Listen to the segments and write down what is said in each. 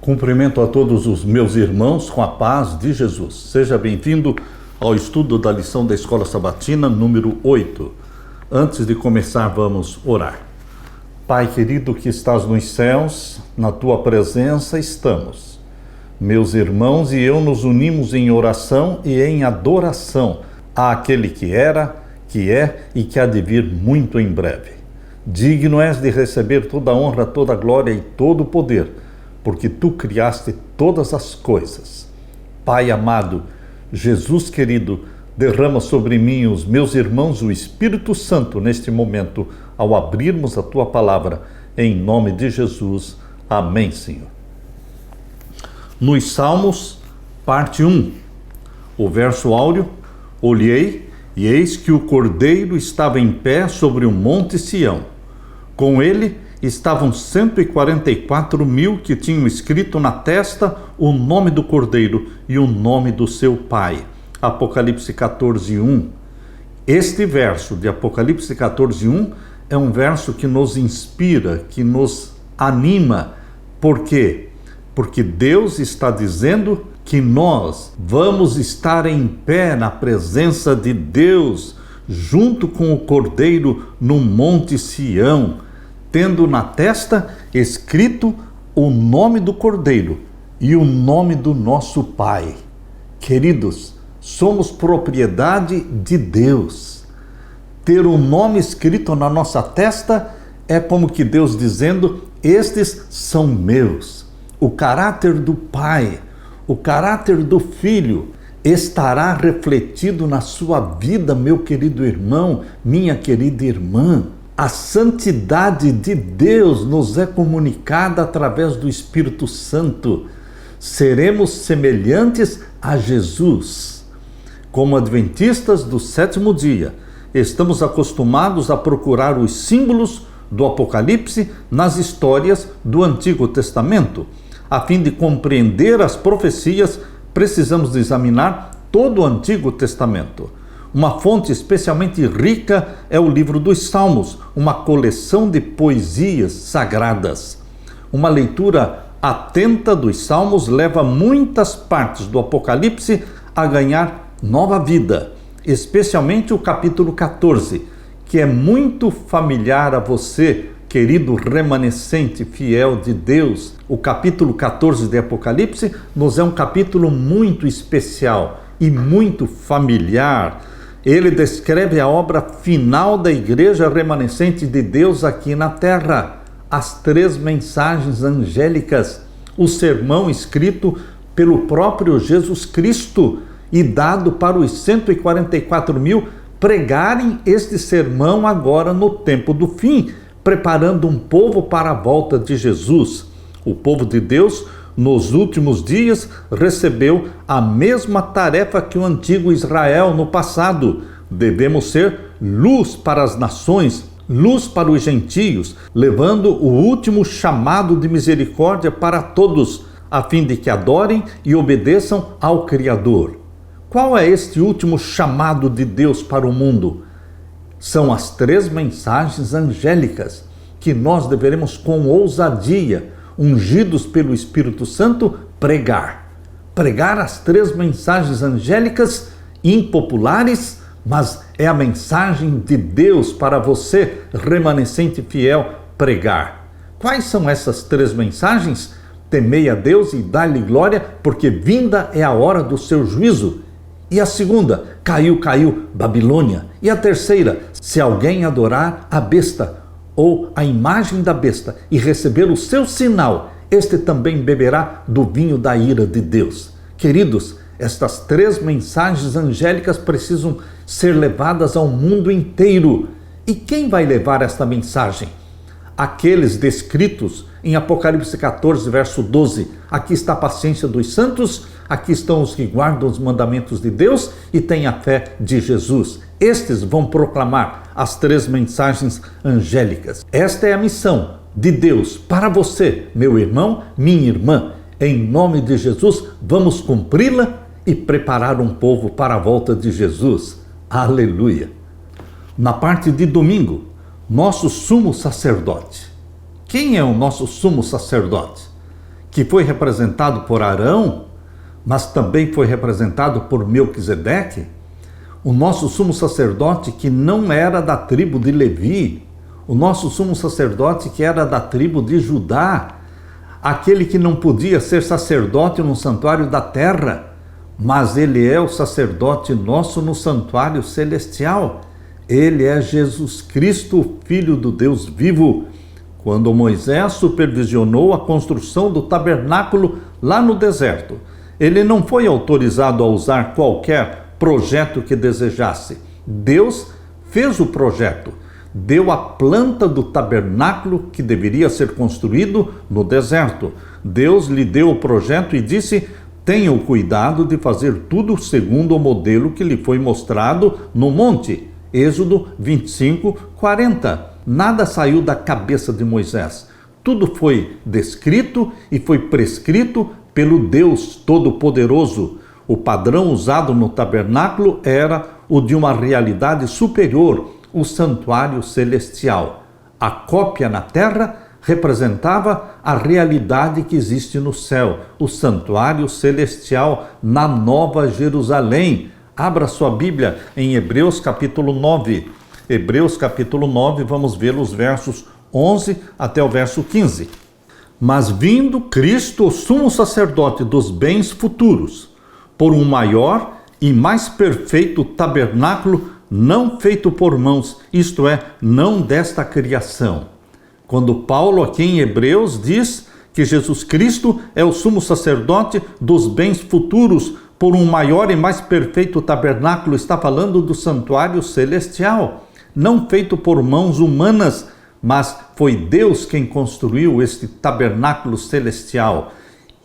Cumprimento a todos os meus irmãos com a paz de Jesus. Seja bem-vindo ao estudo da lição da Escola Sabatina número 8. Antes de começar, vamos orar. Pai querido que estás nos céus, na tua presença estamos. Meus irmãos e eu nos unimos em oração e em adoração àquele que era, que é e que há de vir muito em breve. Digno és de receber toda a honra, toda a glória e todo o poder, porque tu criaste todas as coisas. Pai amado, Jesus querido, derrama sobre mim e os meus irmãos o Espírito Santo neste momento, ao abrirmos a tua palavra, em nome de Jesus. Amém, Senhor. Nos Salmos, parte 1, o verso áureo: olhei, e eis que o Cordeiro estava em pé sobre o monte Sião. Com ele estavam 144.000 que tinham escrito na testa o nome do Cordeiro e o nome do seu Pai. Apocalipse 14:1. Este verso de Apocalipse 14:1 é um verso que nos inspira, que nos anima. Por quê? Porque Deus está dizendo que nós vamos estar em pé na presença de Deus, junto com o Cordeiro no Monte Sião, tendo na testa escrito o nome do Cordeiro e o nome do nosso Pai. Queridos, somos propriedade de Deus. Ter um nome escrito na nossa testa é como que Deus dizendo: estes são meus. O caráter do Pai, o caráter do Filho estará refletido na sua vida, meu querido irmão, minha querida irmã. A santidade de Deus nos é comunicada através do Espírito Santo. Seremos semelhantes a Jesus. Como adventistas do sétimo dia, estamos acostumados a procurar os símbolos do Apocalipse nas histórias do Antigo Testamento. A fim de compreender as profecias, precisamos examinar todo o Antigo Testamento. Uma fonte especialmente rica é o livro dos Salmos, uma coleção de poesias sagradas. Uma leitura atenta dos Salmos leva muitas partes do Apocalipse a ganhar nova vida, especialmente o capítulo 14, que é muito familiar a você, querido remanescente fiel de Deus. O capítulo 14 de Apocalipse nos é um capítulo muito especial e muito familiar. Ele descreve a obra final da igreja remanescente de Deus aqui na terra, as 3 mensagens angélicas, o sermão escrito pelo próprio Jesus Cristo e dado para os 144.000 pregarem este sermão agora no tempo do fim, preparando um povo para a volta de Jesus. O povo de Deus, nos últimos dias, recebeu a mesma tarefa que o antigo Israel no passado. Devemos ser luz para as nações, luz para os gentios, levando o último chamado de misericórdia para todos, a fim de que adorem e obedeçam ao Criador. Qual é este último chamado de Deus para o mundo? São as 3 mensagens angélicas que nós deveremos, com ousadia, ungidos pelo Espírito Santo, pregar. Pregar as 3 mensagens angélicas impopulares, mas é a mensagem de Deus para você, remanescente fiel, pregar. Quais são essas 3 mensagens? Temei a Deus e dai-lhe glória, porque vinda é a hora do seu juízo. E a segunda: caiu, Babilônia. E a terceira: se alguém adorar a besta ou a imagem da besta e receber o seu sinal, este também beberá do vinho da ira de Deus. Queridos, estas 3 mensagens angélicas precisam ser levadas ao mundo inteiro. E quem vai levar esta mensagem? Aqueles descritos em Apocalipse 14, verso 12. Aqui está a paciência dos santos, aqui estão os que guardam os mandamentos de Deus e têm a fé de Jesus. Estes vão proclamar as 3 mensagens angélicas. Esta é a missão de Deus para você, meu irmão, minha irmã. Em nome de Jesus, vamos cumpri-la e preparar um povo para a volta de Jesus. Aleluia! Na parte de domingo, nosso sumo sacerdote. Quem é o nosso sumo sacerdote? que foi representado por Arão, mas também foi representado por Melquisedeque, o nosso sumo sacerdote que não era da tribo de Levi, o nosso sumo sacerdote que era da tribo de Judá, aquele que não podia ser sacerdote no santuário da terra, mas ele é o sacerdote nosso no santuário celestial. Ele é Jesus Cristo, Filho do Deus vivo. Quando Moisés supervisionou a construção do tabernáculo lá no deserto, ele não foi autorizado a usar qualquer projeto que desejasse. Deus fez o projeto, deu a planta do tabernáculo que deveria ser construído no deserto. Deus lhe deu o projeto e disse: tenha o cuidado de fazer tudo segundo o modelo que lhe foi mostrado no monte. Êxodo 25, 40. Nada saiu da cabeça de Moisés. Tudo foi descrito e foi prescrito pelo Deus Todo-Poderoso. O padrão usado no tabernáculo era o de uma realidade superior, o santuário celestial. A cópia na terra representava a realidade que existe no céu, o santuário celestial na Nova Jerusalém. Abra sua Bíblia em Hebreus capítulo 9. Hebreus capítulo 9, vamos ver os versos 11 até o verso 15. Mas vindo Cristo, o sumo sacerdote dos bens futuros, por um maior e mais perfeito tabernáculo, não feito por mãos, isto é, não desta criação. Quando Paulo aqui em Hebreus diz que Jesus Cristo é o sumo sacerdote dos bens futuros, por um maior e mais perfeito tabernáculo, está falando do santuário celestial, não feito por mãos humanas, mas foi Deus quem construiu este tabernáculo celestial.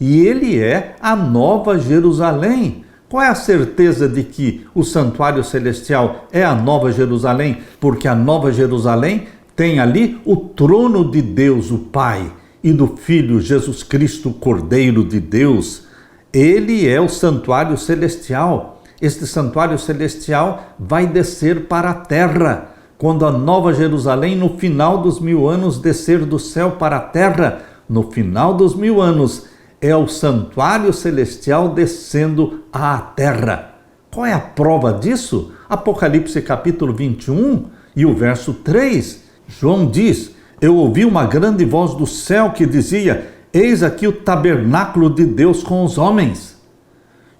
E ele é a Nova Jerusalém. Qual é a certeza de que o santuário celestial é a Nova Jerusalém? Porque a Nova Jerusalém tem ali o trono de Deus, o Pai, e do Filho Jesus Cristo, Cordeiro de Deus. Ele é o santuário celestial. Este santuário celestial vai descer para a terra. Quando a Nova Jerusalém, no final dos 1000 anos, descer do céu para a terra, no final dos 1000 anos, é o santuário celestial descendo à terra. Qual é a prova disso? Apocalipse capítulo 21 e o verso 3. João diz: eu ouvi uma grande voz do céu que dizia: eis aqui o tabernáculo de Deus com os homens.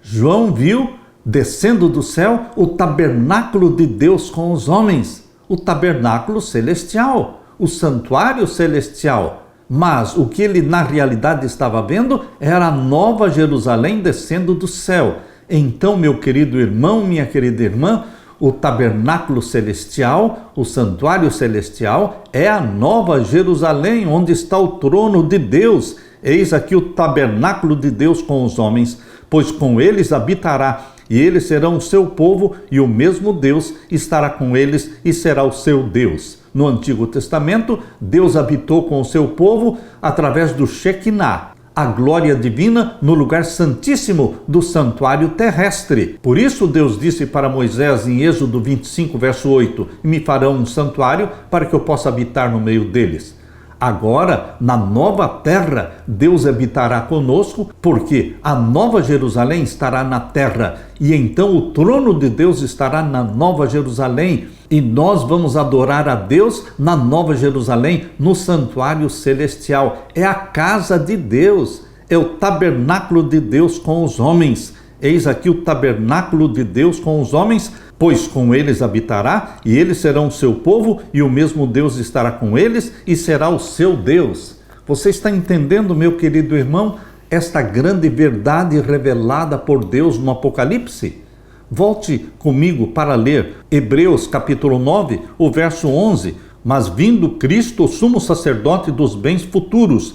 João viu, descendo do céu, o tabernáculo de Deus com os homens, o tabernáculo celestial, o santuário celestial. Mas o que ele na realidade estava vendo era a Nova Jerusalém descendo do céu. Então, meu querido irmão, minha querida irmã, o tabernáculo celestial, o santuário celestial, é a Nova Jerusalém, onde está o trono de Deus. Eis aqui o tabernáculo de Deus com os homens, pois com eles habitará, e eles serão o seu povo, e o mesmo Deus estará com eles e será o seu Deus. No Antigo Testamento, Deus habitou com o seu povo através do Shekinah, a glória divina no lugar santíssimo do santuário terrestre. Por isso Deus disse para Moisés em Êxodo 25, verso 8, e me farão um santuário para que eu possa habitar no meio deles. Agora, na nova terra, Deus habitará conosco, porque a Nova Jerusalém estará na terra, e então o trono de Deus estará na Nova Jerusalém, e nós vamos adorar a Deus na Nova Jerusalém, no santuário celestial. É a casa de Deus, é o tabernáculo de Deus com os homens. Eis aqui o tabernáculo de Deus com os homens, pois com eles habitará, e eles serão o seu povo, e o mesmo Deus estará com eles, e será o seu Deus. Você está entendendo, meu querido irmão, esta grande verdade revelada por Deus no Apocalipse? Volte comigo para ler Hebreus capítulo 9, o verso 11. Mas vindo Cristo, o sumo sacerdote dos bens futuros,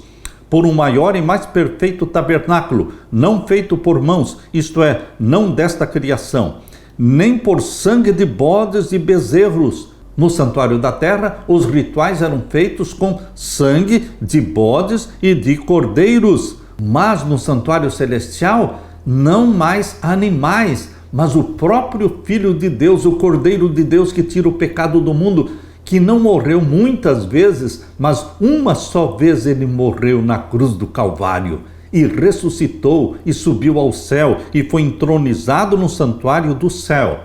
por um maior e mais perfeito tabernáculo, não feito por mãos, isto é, não desta criação, nem por sangue de bodes e bezerros. No santuário da terra, os rituais eram feitos com sangue de bodes e de cordeiros. Mas no santuário celestial, não mais animais, mas o próprio Filho de Deus, o Cordeiro de Deus que tira o pecado do mundo, que não morreu muitas vezes, mas uma só vez ele morreu na cruz do Calvário. e ressuscitou e subiu ao céu e foi entronizado no santuário do céu.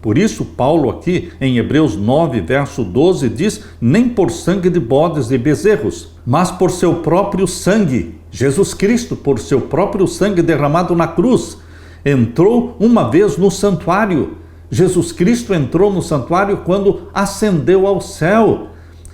Por isso, Paulo aqui em Hebreus 9, verso 12 diz: nem por sangue de bodes e bezerros, mas por seu próprio sangue, Jesus Cristo, por seu próprio sangue derramado na cruz, entrou uma vez no santuário. Jesus Cristo entrou no santuário quando ascendeu ao céu.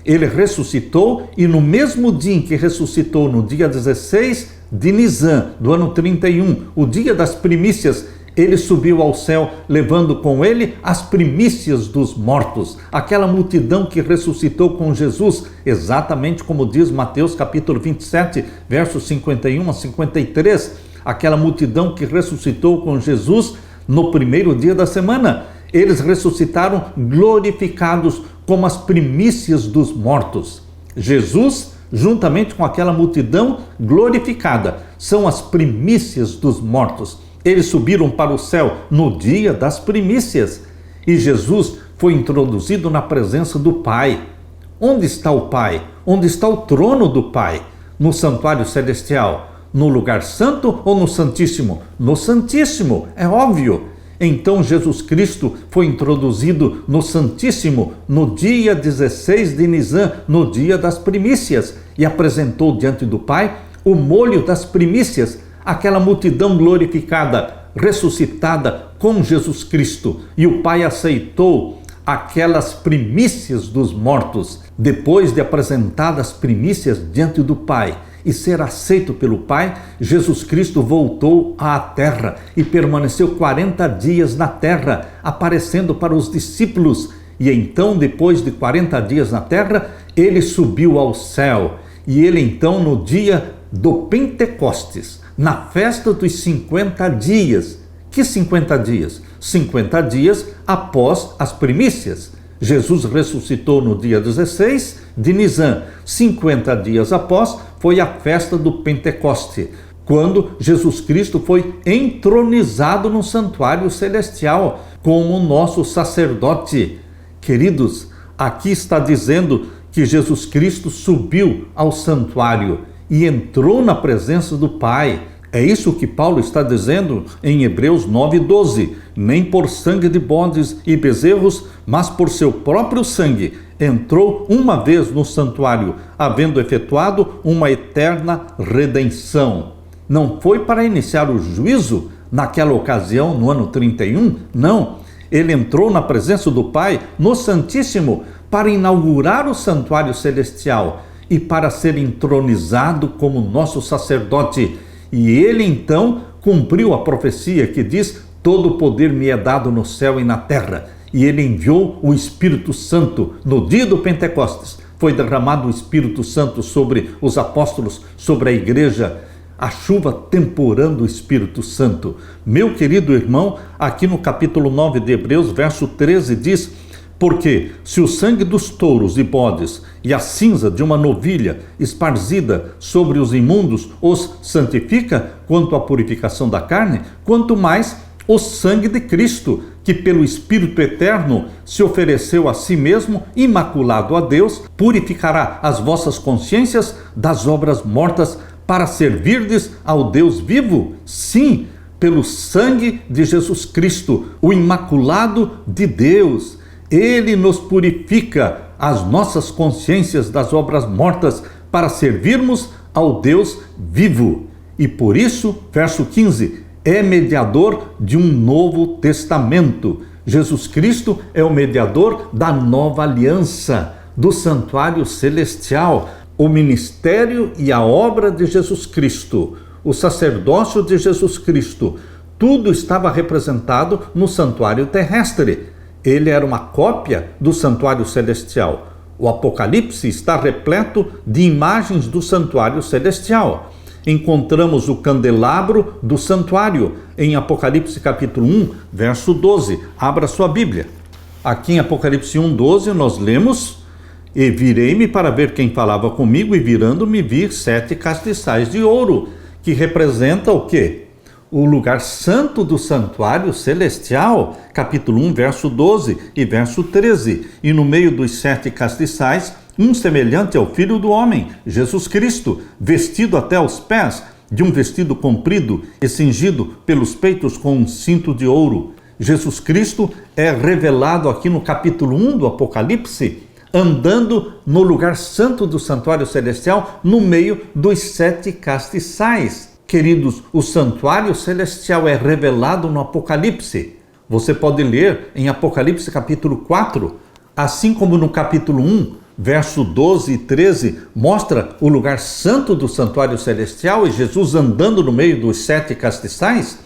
Ele ressuscitou e no mesmo dia em que ressuscitou, no dia 16 de Nisan, do ano 31, o dia das primícias, ele subiu ao céu, levando com ele as primícias dos mortos, aquela multidão que ressuscitou com Jesus, exatamente como diz Mateus capítulo 27, versos 51 a 53, aquela multidão que ressuscitou com Jesus no primeiro dia da semana. Eles ressuscitaram glorificados como as primícias dos mortos. Jesus, juntamente com aquela multidão glorificada, são as primícias dos mortos. Eles subiram para o céu no dia das primícias e Jesus foi introduzido na presença do Pai. Onde está o Pai? Onde está o trono do Pai? No santuário celestial? No lugar santo ou no Santíssimo? No Santíssimo, é óbvio. Então Jesus Cristo foi introduzido no Santíssimo no dia 16 de Nisan, no dia das primícias, e apresentou diante do Pai o molho das primícias, aquela multidão glorificada, ressuscitada com Jesus Cristo. E o Pai aceitou aquelas primícias dos mortos, depois de apresentadas as primícias diante do Pai e ser aceito pelo Pai. Jesus Cristo voltou à terra e permaneceu 40 dias na terra, aparecendo para os discípulos. E então, depois de 40 dias na terra, ele subiu ao céu. E ele então, no dia do Pentecostes, na festa dos 50 dias. Que 50 dias? 50 dias após as primícias. Jesus ressuscitou no dia 16 de Nisan. 50 dias após foi a festa do Pentecoste, quando Jesus Cristo foi entronizado no santuário celestial como nosso sacerdote. Queridos, aqui está dizendo que Jesus Cristo subiu ao santuário e entrou na presença do Pai. É isso que Paulo está dizendo em Hebreus 9:12. Nem por sangue de bodes e bezerros, mas por seu próprio sangue, entrou uma vez no santuário, havendo efetuado uma eterna redenção. Não foi para iniciar o juízo naquela ocasião, no ano 31, não. Ele entrou na presença do Pai, no Santíssimo, para inaugurar o santuário celestial e para ser entronizado como nosso sacerdote. E ele então cumpriu a profecia que diz: todo o poder me é dado no céu e na terra. E ele enviou o Espírito Santo no dia do Pentecostes. Foi derramado o Espírito Santo sobre os apóstolos, sobre a igreja, a chuva temporando o Espírito Santo. Meu querido irmão, aqui no capítulo 9 de Hebreus, verso 13 diz: porque se o sangue dos touros e bodes e a cinza de uma novilha esparzida sobre os imundos os santifica quanto à purificação da carne, quanto mais o sangue de Cristo, que pelo Espírito Eterno se ofereceu a si mesmo, imaculado a Deus, purificará as vossas consciências das obras mortas para servirdes ao Deus vivo? Sim, pelo sangue de Jesus Cristo, o imaculado de Deus. Ele nos purifica as nossas consciências das obras mortas para servirmos ao Deus vivo. E por isso, verso 15, é mediador de um novo testamento. Jesus Cristo é o mediador da nova aliança, do santuário celestial. O ministério e a obra de Jesus Cristo, o sacerdócio de Jesus Cristo, tudo estava representado no santuário terrestre. Ele era uma cópia do santuário celestial. O Apocalipse está repleto de imagens do santuário celestial. Encontramos o candelabro do santuário em Apocalipse capítulo 1, verso 12. Abra sua Bíblia. Aqui em Apocalipse 1, 12, nós lemos: e virei-me para ver quem falava comigo, e virando-me vi 7 castiçais de ouro, que representa o quê? O lugar santo do santuário celestial, capítulo 1, verso 12 e verso 13. E no meio dos 7 castiçais, um semelhante ao Filho do Homem, Jesus Cristo, vestido até os pés de um vestido comprido e cingido pelos peitos com um cinto de ouro. Jesus Cristo é revelado aqui no capítulo 1 do Apocalipse, andando no lugar santo do santuário celestial, no meio dos 7 castiçais. Queridos, o santuário celestial é revelado no Apocalipse. Você pode ler em Apocalipse capítulo 4, assim como no capítulo 1, verso 12 e 13, mostra o lugar santo do santuário celestial e Jesus andando no meio dos 7 castiçais.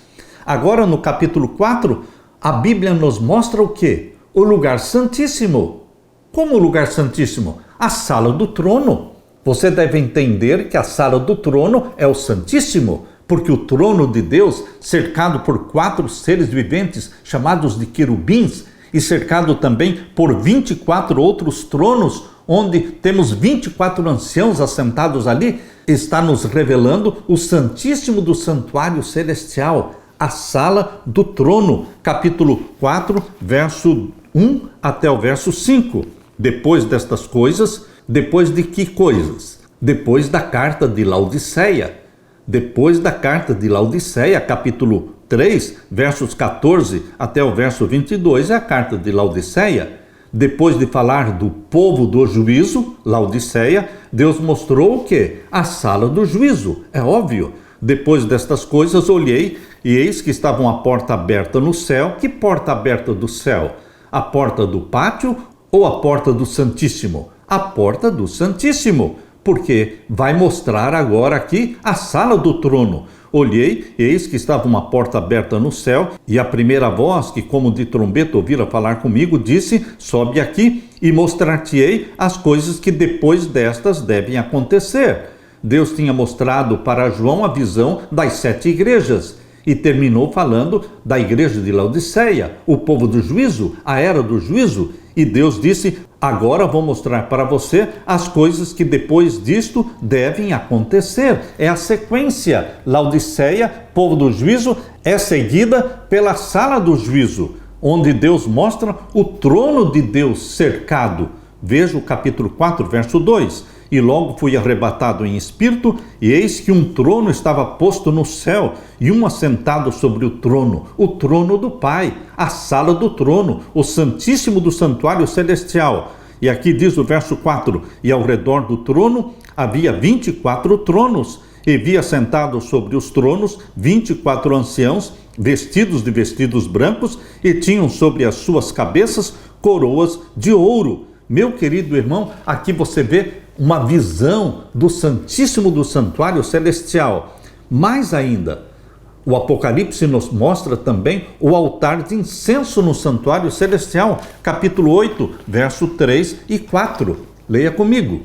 Agora no capítulo 4, a Bíblia nos mostra o quê? O lugar santíssimo. Como o lugar santíssimo? A sala do trono. Você deve entender que a sala do trono é o Santíssimo, porque o trono de Deus, cercado por 4 seres viventes chamados de querubins, e cercado também por 24 outros tronos, onde temos 24 anciãos assentados ali, está nos revelando o Santíssimo do Santuário Celestial, a sala do trono, capítulo 4, verso 1 até o verso 5. Depois destas coisas, depois de que coisas? Depois da carta de Laodiceia. Depois da carta de Laodiceia, capítulo 3, versos 14 até o verso 22, é a carta de Laodiceia. Depois de falar do povo do juízo, Laodiceia, Deus mostrou o quê? A sala do juízo, é óbvio. Depois destas coisas olhei, e eis que estava uma porta aberta no céu. Que porta aberta do céu? A porta do pátio ou a porta do Santíssimo? A porta do Santíssimo, porque vai mostrar agora aqui a sala do trono. Olhei, e eis que estava uma porta aberta no céu, e a primeira voz, que como de trombeta ouvira falar comigo, disse: sobe aqui e mostrar-te-ei as coisas que depois destas devem acontecer. Deus tinha mostrado para João a visão das 7 igrejas, e terminou falando da igreja de Laodiceia, o povo do juízo, a era do juízo. E Deus disse: agora vou mostrar para você as coisas que depois disto devem acontecer. É a sequência. Laodiceia, povo do juízo, é seguida pela sala do juízo, onde Deus mostra o trono de Deus cercado. Veja o capítulo 4, verso 2. E logo fui arrebatado em espírito, e eis que um trono estava posto no céu, e um assentado sobre o trono do Pai, a sala do trono, o Santíssimo do Santuário Celestial. E aqui diz o verso 4, e ao redor do trono havia 24 tronos, e vi assentados sobre os tronos 24 anciãos, vestidos de vestidos brancos, e tinham sobre as suas cabeças coroas de ouro. Meu querido irmão, aqui você vê uma visão do Santíssimo do Santuário Celestial. Mais ainda, o Apocalipse nos mostra também o altar de incenso no Santuário Celestial, capítulo 8, verso 3 e 4. Leia comigo.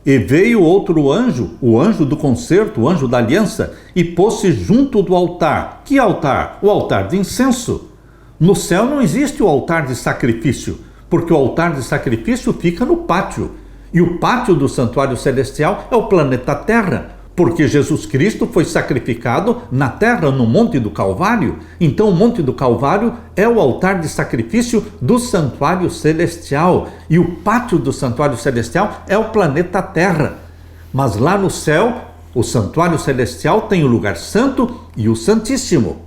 E veio outro anjo, o anjo do concerto, o anjo da aliança, e pôs-se junto do altar. Que altar? O altar de incenso. No céu não existe o altar de sacrifício, porque o altar de sacrifício fica no pátio. E o pátio do santuário celestial é o planeta Terra, porque Jesus Cristo foi sacrificado na terra, no Monte do Calvário. Então o Monte do Calvário é o altar de sacrifício do santuário celestial. E o pátio do santuário celestial é o planeta Terra. Mas lá no céu, o santuário celestial tem o lugar santo e o Santíssimo.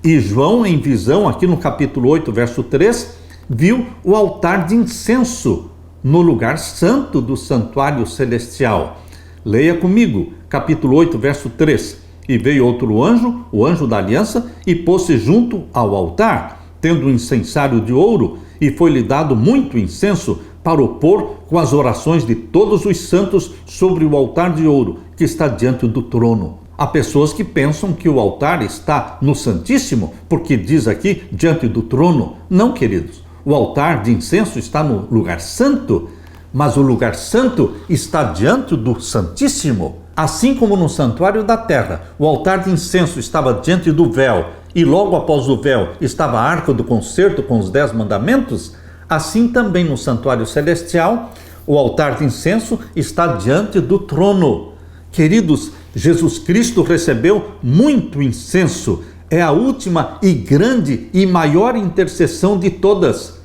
E João, em visão, aqui no capítulo 8, verso 3, viu o altar de incenso no lugar santo do santuário celestial. Leia comigo, capítulo 8, verso 3. E veio outro anjo, o anjo da aliança, e pôs-se junto ao altar, tendo um incensário de ouro, e foi-lhe dado muito incenso para o pôr com as orações de todos os santos sobre o altar de ouro que está diante do trono. Há pessoas que pensam que o altar está no Santíssimo, porque diz aqui, diante do trono. Não, queridos. O altar de incenso está no lugar santo, mas o lugar santo está diante do Santíssimo. Assim como no santuário da terra, o altar de incenso estava diante do véu, e logo após o véu estava a arca do concerto com os 10 mandamentos, assim também no santuário celestial, o altar de incenso está diante do trono. Queridos, Jesus Cristo recebeu muito incenso. É a última e grande e maior intercessão de todas.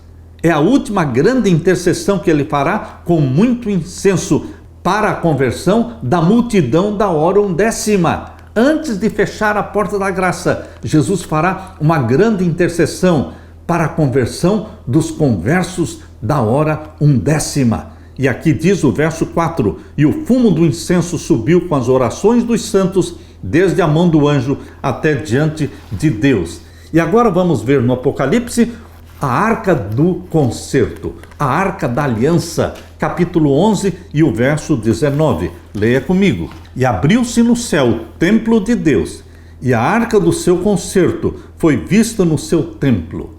É a última grande intercessão que ele fará com muito incenso para a conversão da multidão da hora 10ª. antes de fechar a porta da graça, Jesus fará uma grande intercessão para a conversão dos conversos da hora undécima. E aqui diz o verso 4: e o fumo do incenso subiu com as orações dos santos, desde a mão do anjo até diante de Deus. E agora vamos ver no Apocalipse a arca do concerto, a arca da aliança, capítulo 11 e o verso 19. Leia comigo. E abriu-se no céu o templo de Deus, e a arca do seu concerto foi vista no seu templo.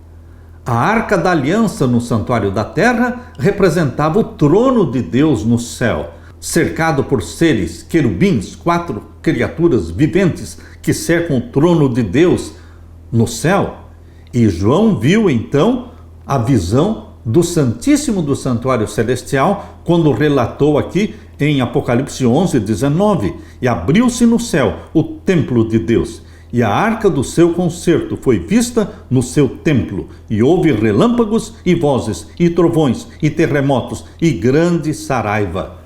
A arca da aliança no santuário da terra representava o trono de Deus no céu, cercado por seres, querubins, 4 criaturas viventes que cercam o trono de Deus no céu. E João viu então a visão do Santíssimo do Santuário Celestial, quando relatou aqui em Apocalipse 11, 19, e abriu-se no céu o templo de Deus, e a arca do seu concerto foi vista no seu templo, e houve relâmpagos e vozes, e trovões, e terremotos, e grande saraiva.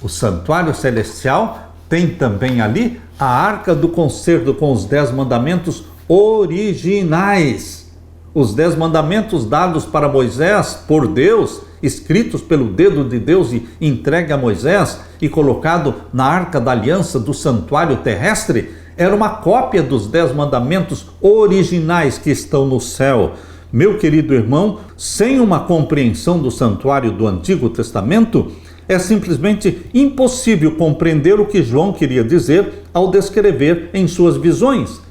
O santuário celestial tem também ali a arca do concerto com os 10 mandamentos originais. Os 10 mandamentos dados para Moisés por Deus, escritos pelo dedo de Deus e entregue a Moisés e colocado na arca da aliança do santuário terrestre, era uma cópia dos 10 mandamentos originais que estão no céu. Meu querido irmão, sem uma compreensão do santuário do Antigo Testamento, é simplesmente impossível compreender o que João queria dizer ao descrever em suas visões.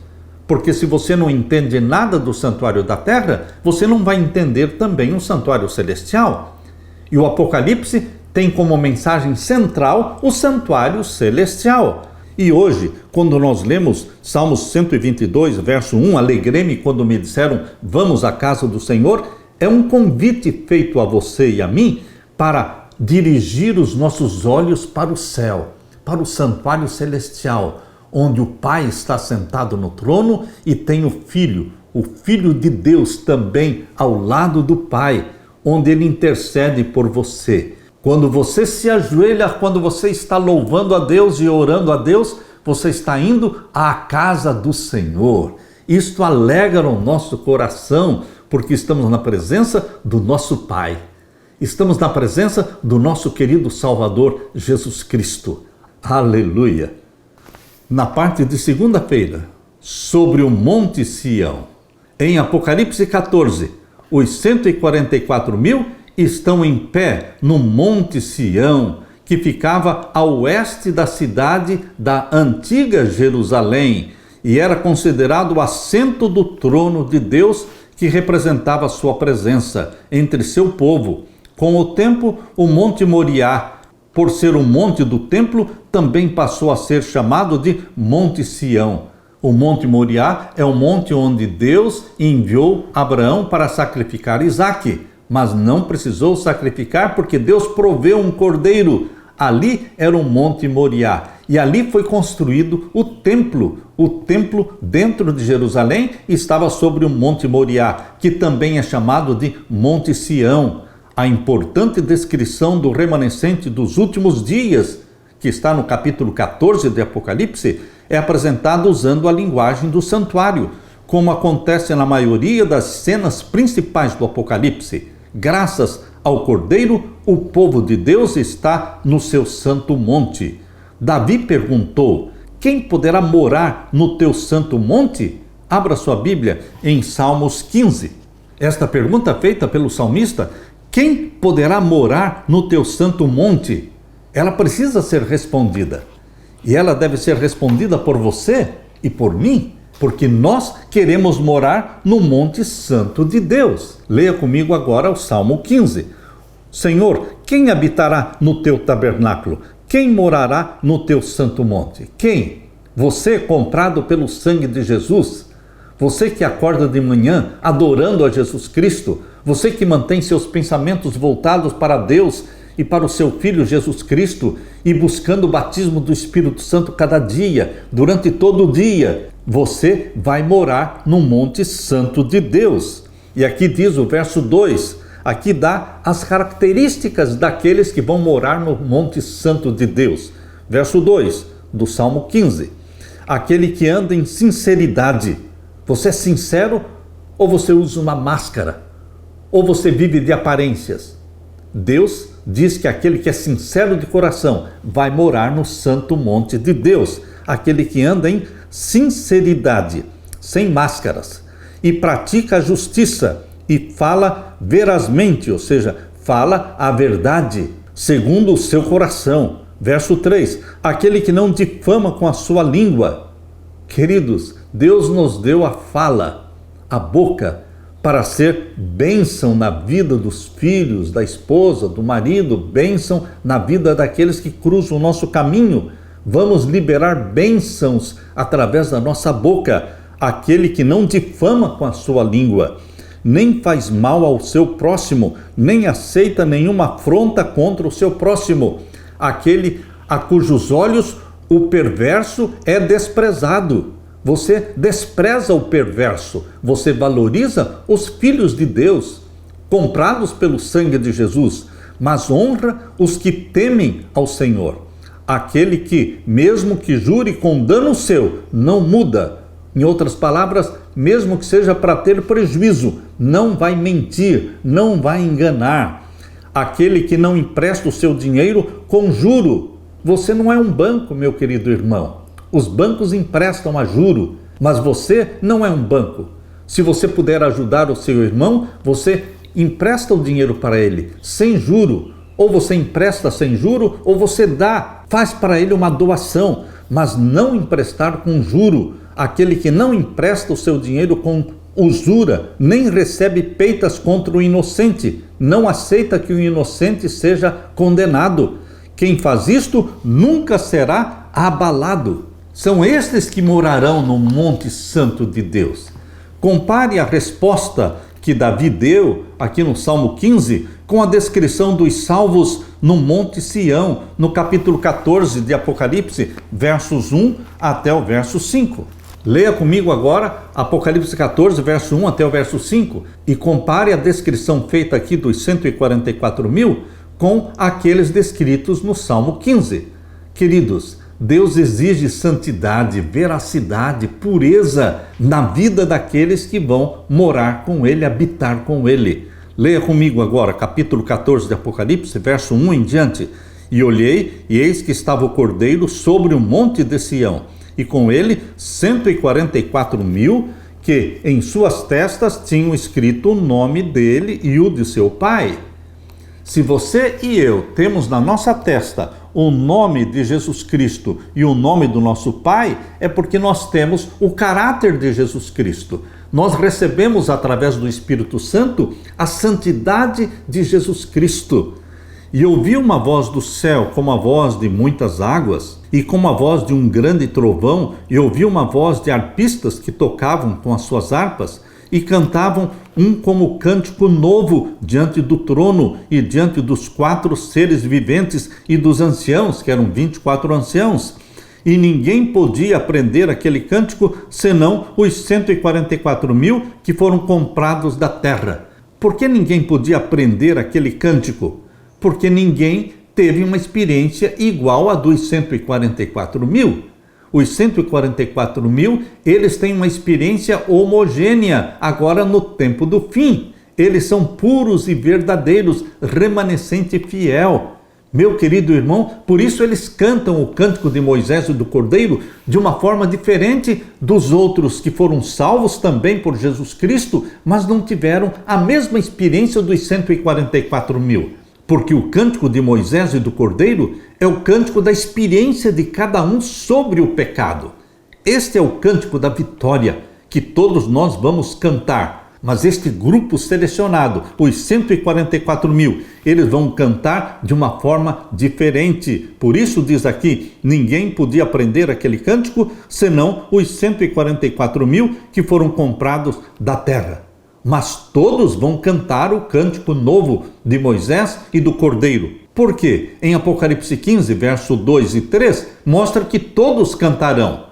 Porque se você não entende nada do santuário da terra, você não vai entender também o santuário celestial. E o Apocalipse tem como mensagem central o santuário celestial. E hoje, quando nós lemos Salmos 122, verso 1, alegrei-me quando me disseram, vamos à casa do Senhor, é um convite feito a você e a mim para dirigir os nossos olhos para o céu, para o santuário celestial, onde o Pai está sentado no trono e tem o Filho de Deus também ao lado do Pai, onde ele intercede por você. Quando você se ajoelha, quando você está louvando a Deus e orando a Deus, você está indo à casa do Senhor. Isto alegra o nosso coração, porque estamos na presença do nosso Pai. Estamos na presença do nosso querido Salvador Jesus Cristo. Aleluia! Na parte de segunda-feira, sobre o Monte Sião, em Apocalipse 14, os 144.000 estão em pé no Monte Sião, que ficava a oeste da cidade da antiga Jerusalém, e era considerado o assento do trono de Deus, que representava sua presença entre seu povo. Com o tempo, o Monte Moriá, por ser o monte do templo, também passou a ser chamado de Monte Sião. O Monte Moriá é o monte onde Deus enviou Abraão para sacrificar Isaque, mas não precisou sacrificar porque Deus proveu um cordeiro. Ali era o Monte Moriá e ali foi construído o templo. O templo dentro de Jerusalém estava sobre o Monte Moriá, que também é chamado de Monte Sião. A importante descrição do remanescente dos últimos dias, que está no capítulo 14 de Apocalipse, é apresentada usando a linguagem do santuário, como acontece na maioria das cenas principais do Apocalipse. Graças ao Cordeiro, o povo de Deus está no seu santo monte. Davi perguntou, quem poderá morar no teu santo monte? Abra sua Bíblia em Salmos 15. Esta pergunta feita pelo salmista, quem poderá morar no teu santo monte? Ela precisa ser respondida. E ela deve ser respondida por você e por mim, porque nós queremos morar no Monte Santo de Deus. Leia comigo agora o Salmo 15. Senhor, quem habitará no teu tabernáculo? Quem morará no teu santo monte? Quem? Você, comprado pelo sangue de Jesus? Você que acorda de manhã adorando a Jesus Cristo? Você que mantém seus pensamentos voltados para Deus e para o seu Filho Jesus Cristo e buscando o batismo do Espírito Santo cada dia, durante todo o dia, você vai morar no Monte Santo de Deus. E aqui diz o verso 2, aqui dá as características daqueles que vão morar no Monte Santo de Deus. Verso 2 do Salmo 15. aquele que anda em sinceridade. Você é sincero ou você usa uma máscara? Ou você vive de aparências? Deus diz que aquele que é sincero de coração vai morar no santo monte de Deus. Aquele que anda em sinceridade, sem máscaras, e pratica a justiça e fala verazmente, ou seja, fala a verdade, segundo o seu coração. Verso 3, aquele que não difama com a sua língua. Queridos, Deus nos deu a fala, a boca, para ser bênção na vida dos filhos, da esposa, do marido, bênção na vida daqueles que cruzam o nosso caminho. Vamos liberar bênçãos através da nossa boca. Aquele que não difama com a sua língua, nem faz mal ao seu próximo, nem aceita nenhuma afronta contra o seu próximo. Aquele a cujos olhos o perverso é desprezado. Você despreza o perverso, você valoriza os filhos de Deus, comprados pelo sangue de Jesus, mas honra os que temem ao Senhor. Aquele que, mesmo que jure com dano seu, não muda. Em outras palavras, mesmo que seja para ter prejuízo, não vai mentir, não vai enganar. Aquele que não empresta o seu dinheiro com juro. Você não é um banco, meu querido irmão. Os bancos emprestam a juro, mas você não é um banco. Se você puder ajudar o seu irmão, você empresta o dinheiro para ele, sem juro. Ou você empresta sem juro, ou você dá, faz para ele uma doação, mas não emprestar com juro. Aquele que não empresta o seu dinheiro com usura, nem recebe peitas contra o inocente, não aceita que o inocente seja condenado. Quem faz isto nunca será abalado. São estes que morarão no Monte Santo de Deus. Compare a resposta que Davi deu aqui no Salmo 15 com a descrição dos salvos no Monte Sião, no capítulo 14 de Apocalipse, versos 1 até o verso 5. Leia comigo agora Apocalipse 14, verso 1 até o verso 5 e compare a descrição feita aqui dos 144 mil com aqueles descritos no Salmo 15. Queridos, Deus exige santidade, veracidade, pureza na vida daqueles que vão morar com Ele, habitar com Ele. Leia comigo agora, capítulo 14 de Apocalipse, verso 1 em diante. E olhei, e eis que estava o Cordeiro sobre o monte de Sião, e com ele 144 mil, que em suas testas tinham escrito o nome dele e o de seu pai. Se você e eu temos na nossa testa o nome de Jesus Cristo e o nome do nosso Pai, é porque nós temos o caráter de Jesus Cristo. Nós recebemos através do Espírito Santo a santidade de Jesus Cristo. E ouvi uma voz do céu como a voz de muitas águas e como a voz de um grande trovão, e ouvi uma voz de arpistas que tocavam com as suas harpas e cantavam um como cântico novo diante do trono e diante dos 4 seres viventes e dos anciãos, que eram 24 anciãos. E ninguém podia aprender aquele cântico, senão os 144 mil que foram comprados da terra. Por que ninguém podia aprender aquele cântico? Porque ninguém teve uma experiência igual a dos 144 mil. Os 144 mil, eles têm uma experiência homogênea, agora no tempo do fim. Eles são puros e verdadeiros, remanescente fiel. Meu querido irmão, por isso eles cantam o cântico de Moisés e do Cordeiro de uma forma diferente dos outros que foram salvos também por Jesus Cristo, mas não tiveram a mesma experiência dos 144 mil. Porque o cântico de Moisés e do Cordeiro é o cântico da experiência de cada um sobre o pecado. Este é o cântico da vitória que todos nós vamos cantar. Mas este grupo selecionado, os 144 mil, eles vão cantar de uma forma diferente. Por isso diz aqui, ninguém podia aprender aquele cântico, senão os 144 mil que foram comprados da terra. Mas todos vão cantar o cântico novo de Moisés e do Cordeiro. Por quê? Em Apocalipse 15, verso 2 e 3, mostra que todos cantarão,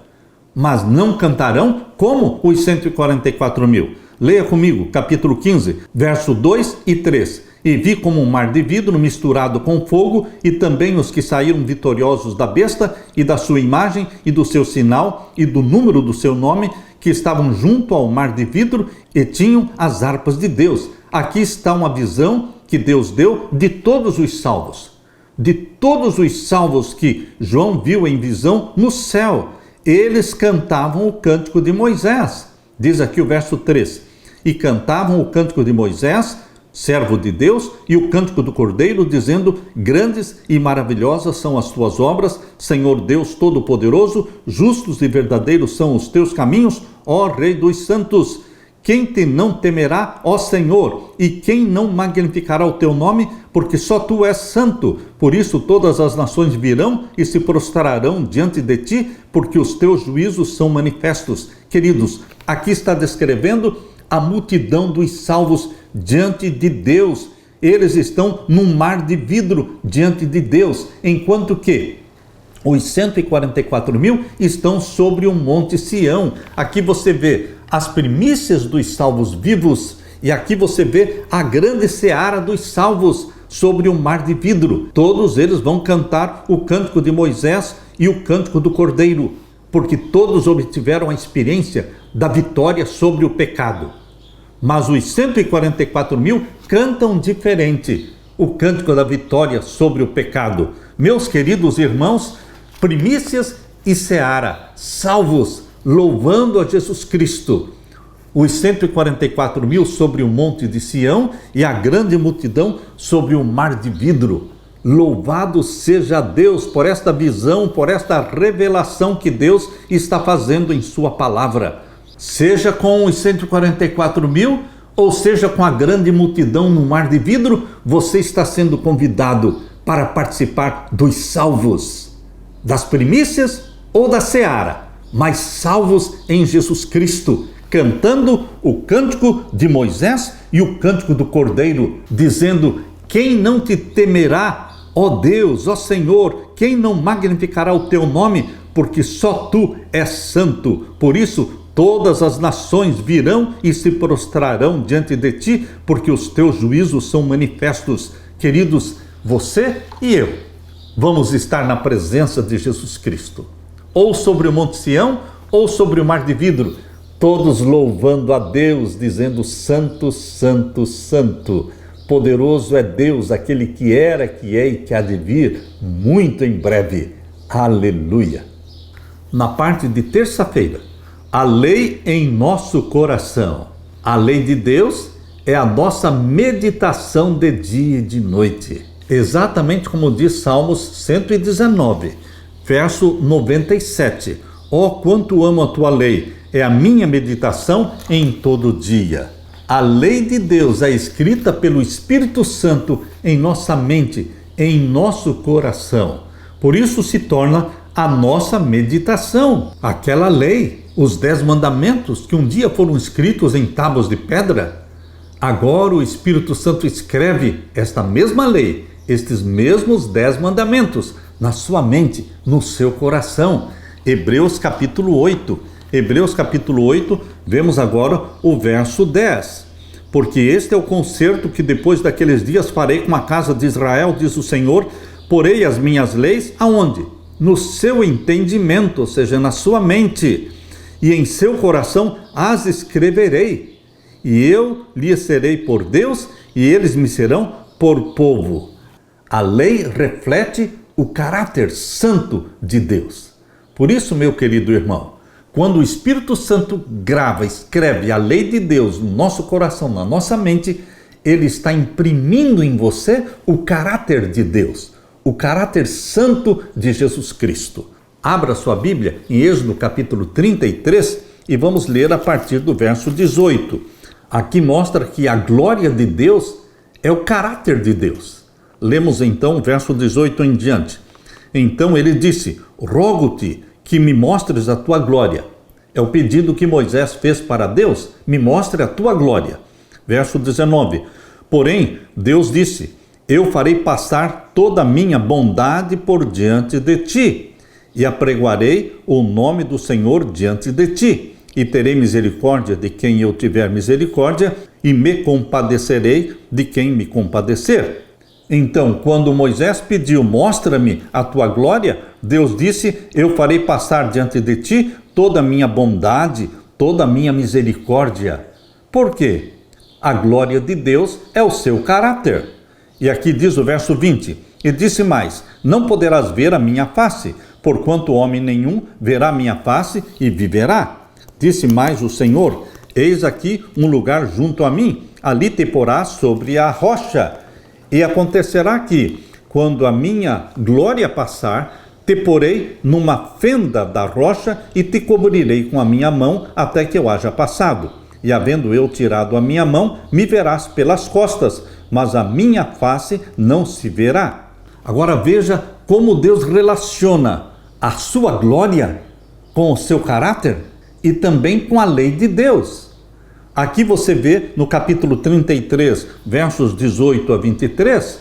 mas não cantarão como os 144 mil. Leia comigo, capítulo 15, verso 2 e 3. e vi como um mar de vidro misturado com fogo, e também os que saíram vitoriosos da besta e da sua imagem e do seu sinal e do número do seu nome, que estavam junto ao mar de vidro e tinham as harpas de Deus. Aqui está uma visão que Deus deu de todos os salvos. De todos os salvos que João viu em visão no céu. Eles cantavam o cântico de Moisés. Diz aqui o verso 3. E cantavam o cântico de Moisés, servo de Deus, e o cântico do Cordeiro, dizendo: grandes e maravilhosas são as tuas obras, Senhor Deus Todo-Poderoso, justos e verdadeiros são os teus caminhos, ó Rei dos santos. Quem te não temerá, ó Senhor, e quem não magnificará o teu nome, porque só tu és santo. Por isso todas as nações virão e se prostrarão diante de ti, porque os teus juízos são manifestos. Queridos, aqui está descrevendo a multidão dos salvos diante de Deus. Eles estão num mar de vidro diante de Deus, enquanto que os 144 mil estão sobre o Monte Sião. Aqui você vê as primícias dos salvos vivos, e aqui você vê a grande seara dos salvos sobre o mar de vidro. Todos eles vão cantar o cântico de Moisés e o cântico do Cordeiro, porque todos obtiveram a experiência da vitória sobre o pecado. Mas os 144 mil cantam diferente o cântico da vitória sobre o pecado. Meus queridos irmãos, primícias e seara, salvos, louvando a Jesus Cristo. Os 144 mil sobre o monte de Sião e a grande multidão sobre o mar de vidro. Louvado seja Deus por esta visão, por esta revelação que Deus está fazendo em sua palavra. Seja com os 144 mil, ou seja com a grande multidão no mar de vidro, você está sendo convidado para participar dos salvos, das primícias ou da seara, mas salvos em Jesus Cristo, cantando o cântico de Moisés e o cântico do Cordeiro, dizendo: quem não te temerá, ó Deus, ó Senhor, quem não magnificará o teu nome, porque só tu és santo. Por isso todas as nações virão e se prostrarão diante de ti, porque os teus juízos são manifestos. Queridos, você e eu vamos estar na presença de Jesus Cristo, ou sobre o Monte Sião, ou sobre o mar de vidro, todos louvando a Deus, dizendo: santo, santo, santo. Poderoso é Deus, aquele que era, que é e que há de vir, muito em breve. Aleluia. Na parte de terça-feira, a lei em nosso coração. A lei de Deus é a nossa meditação de dia e de noite. Exatamente como diz Salmos 119, verso 97. Ó, quanto amo a tua lei, é a minha meditação em todo dia. A lei de Deus é escrita pelo Espírito Santo em nossa mente, em nosso coração. Por isso se torna a nossa meditação. Aquela lei, os 10 mandamentos que um dia foram escritos em tábuas de pedra, agora o Espírito Santo escreve esta mesma lei, estes mesmos 10 mandamentos, na sua mente, no seu coração. Hebreus capítulo 8. Hebreus capítulo 8, vemos agora o verso 10. Porque este é o concerto que depois daqueles dias farei com a casa de Israel, diz o Senhor, porei as minhas leis aonde? No seu entendimento, ou seja, na sua mente, e em seu coração as escreverei. E eu lhes serei por Deus, e eles me serão por povo. A lei reflete o caráter santo de Deus. Por isso, meu querido irmão, quando o Espírito Santo grava, escreve a lei de Deus no nosso coração, na nossa mente, ele está imprimindo em você o caráter de Deus, o caráter santo de Jesus Cristo. Abra sua Bíblia em Êxodo capítulo 33 e vamos ler a partir do verso 18. Aqui mostra que a glória de Deus é o caráter de Deus. Lemos então o verso 18 em diante. Então ele disse: rogo-te que me mostres a tua glória. É o pedido que Moisés fez para Deus: me mostre a tua glória. Verso 19. Porém, Deus disse: eu farei passar toda a minha bondade por diante de ti, e apregoarei o nome do Senhor diante de ti, e terei misericórdia de quem eu tiver misericórdia, e me compadecerei de quem me compadecer. Então, quando Moisés pediu, mostra-me a tua glória, Deus disse, eu farei passar diante de ti toda a minha bondade, toda a minha misericórdia. Por quê? A glória de Deus é o seu caráter. E aqui diz o verso 20, e disse mais, não poderás ver a minha face, porquanto homem nenhum verá a minha face e viverá. Disse mais o Senhor, eis aqui um lugar junto a mim, ali te porás sobre a rocha. E acontecerá que, quando a minha glória passar, te porei numa fenda da rocha e te cobrirei com a minha mão até que eu haja passado. E havendo eu tirado a minha mão, me verás pelas costas, mas a minha face não se verá. Agora veja como Deus relaciona a sua glória com o seu caráter e também com a lei de Deus. Aqui você vê no capítulo 33, versos 18 a 23,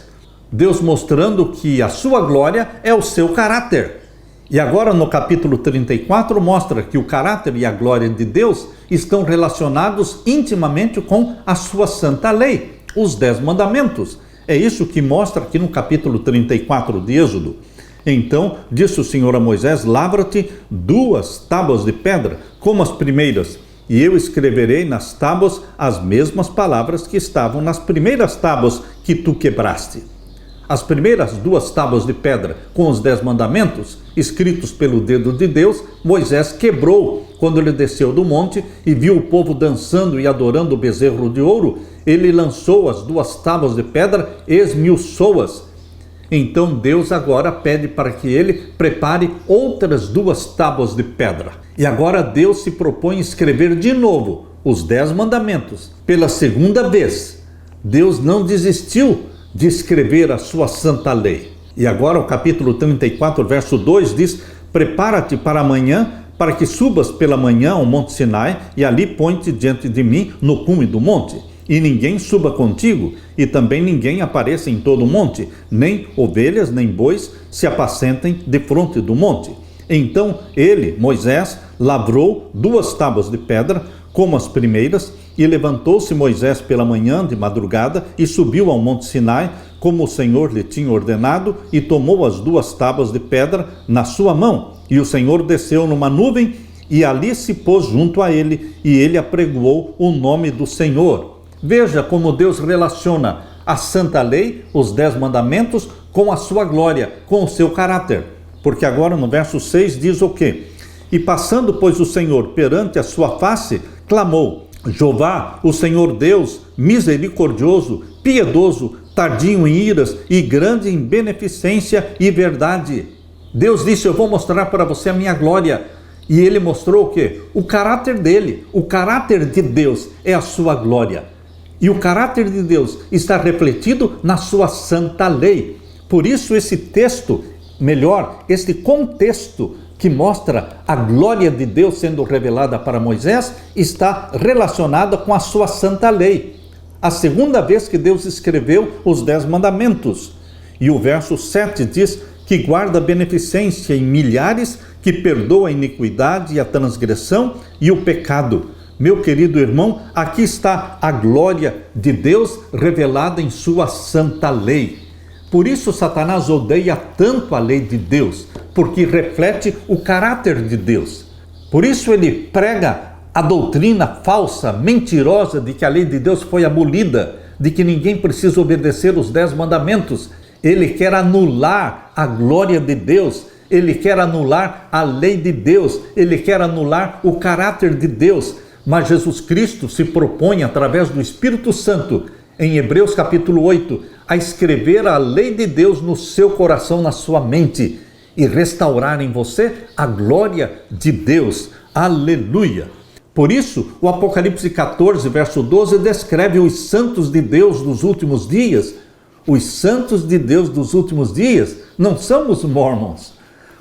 Deus mostrando que a sua glória é o seu caráter. E agora no capítulo 34 mostra que o caráter e a glória de Deus estão relacionados intimamente com a sua santa lei, os 10 mandamentos. É isso que mostra aqui no capítulo 34 de Êxodo. Então disse o Senhor a Moisés, lavra-te 2 tábuas de pedra, como as primeiras, e eu escreverei nas tábuas as mesmas palavras que estavam nas primeiras tábuas que tu quebraste. As primeiras 2 tábuas de pedra com os 10 mandamentos, escritos pelo dedo de Deus, Moisés quebrou quando ele desceu do monte e viu o povo dançando e adorando o bezerro de ouro. Ele lançou as 2 tábuas de pedra, esmiuçou-as. Então Deus agora pede para que ele prepare outras 2 tábuas de pedra. E agora Deus se propõe escrever de novo os 10 mandamentos. Pela segunda vez, Deus não desistiu de escrever a sua santa lei. E agora o capítulo 34, verso 2 diz, prepara-te para amanhã, para que subas pela manhã ao monte Sinai, e ali põe-te diante de mim no cume do monte. E ninguém suba contigo, e também ninguém apareça em todo o monte, nem ovelhas, nem bois se apacentem defronte do monte. Então ele, Moisés, lavrou 2 tábuas de pedra, como as primeiras, e levantou-se Moisés pela manhã de madrugada, e subiu ao monte Sinai, como o Senhor lhe tinha ordenado, e tomou as 2 tábuas de pedra na sua mão. E o Senhor desceu numa nuvem, e ali se pôs junto a ele, e ele apregoou o nome do Senhor. Veja como Deus relaciona a santa lei, os 10 mandamentos, com a sua glória, com o seu caráter. Porque agora no verso 6 diz o quê? E passando, pois, o Senhor perante a sua face, clamou, Jeová, o Senhor Deus, misericordioso, piedoso, tardio em iras e grande em beneficência e verdade. Deus disse, eu vou mostrar para você a minha glória. E ele mostrou o quê? O caráter dele. O caráter de Deus é a sua glória. E o caráter de Deus está refletido na sua santa lei. Por isso esse texto, este contexto que mostra a glória de Deus sendo revelada para Moisés, está relacionado com a sua santa lei. A segunda vez que Deus escreveu os 10 mandamentos. E o verso 7 diz que guarda beneficência em milhares, que perdoa a iniquidade e a transgressão e o pecado. Meu querido irmão, aqui está a glória de Deus revelada em sua santa lei. Por isso Satanás odeia tanto a lei de Deus, porque reflete o caráter de Deus. Por isso ele prega a doutrina falsa, mentirosa, de que a lei de Deus foi abolida, de que ninguém precisa obedecer os 10 mandamentos. Ele quer anular a glória de Deus, ele quer anular a lei de Deus, ele quer anular o caráter de Deus. Mas Jesus Cristo se propõe, através do Espírito Santo, em Hebreus capítulo 8, a escrever a lei de Deus no seu coração, na sua mente, e restaurar em você a glória de Deus. Aleluia! Por isso, o Apocalipse 14, verso 12, descreve os santos de Deus dos últimos dias. Os santos de Deus dos últimos dias não são os mormons.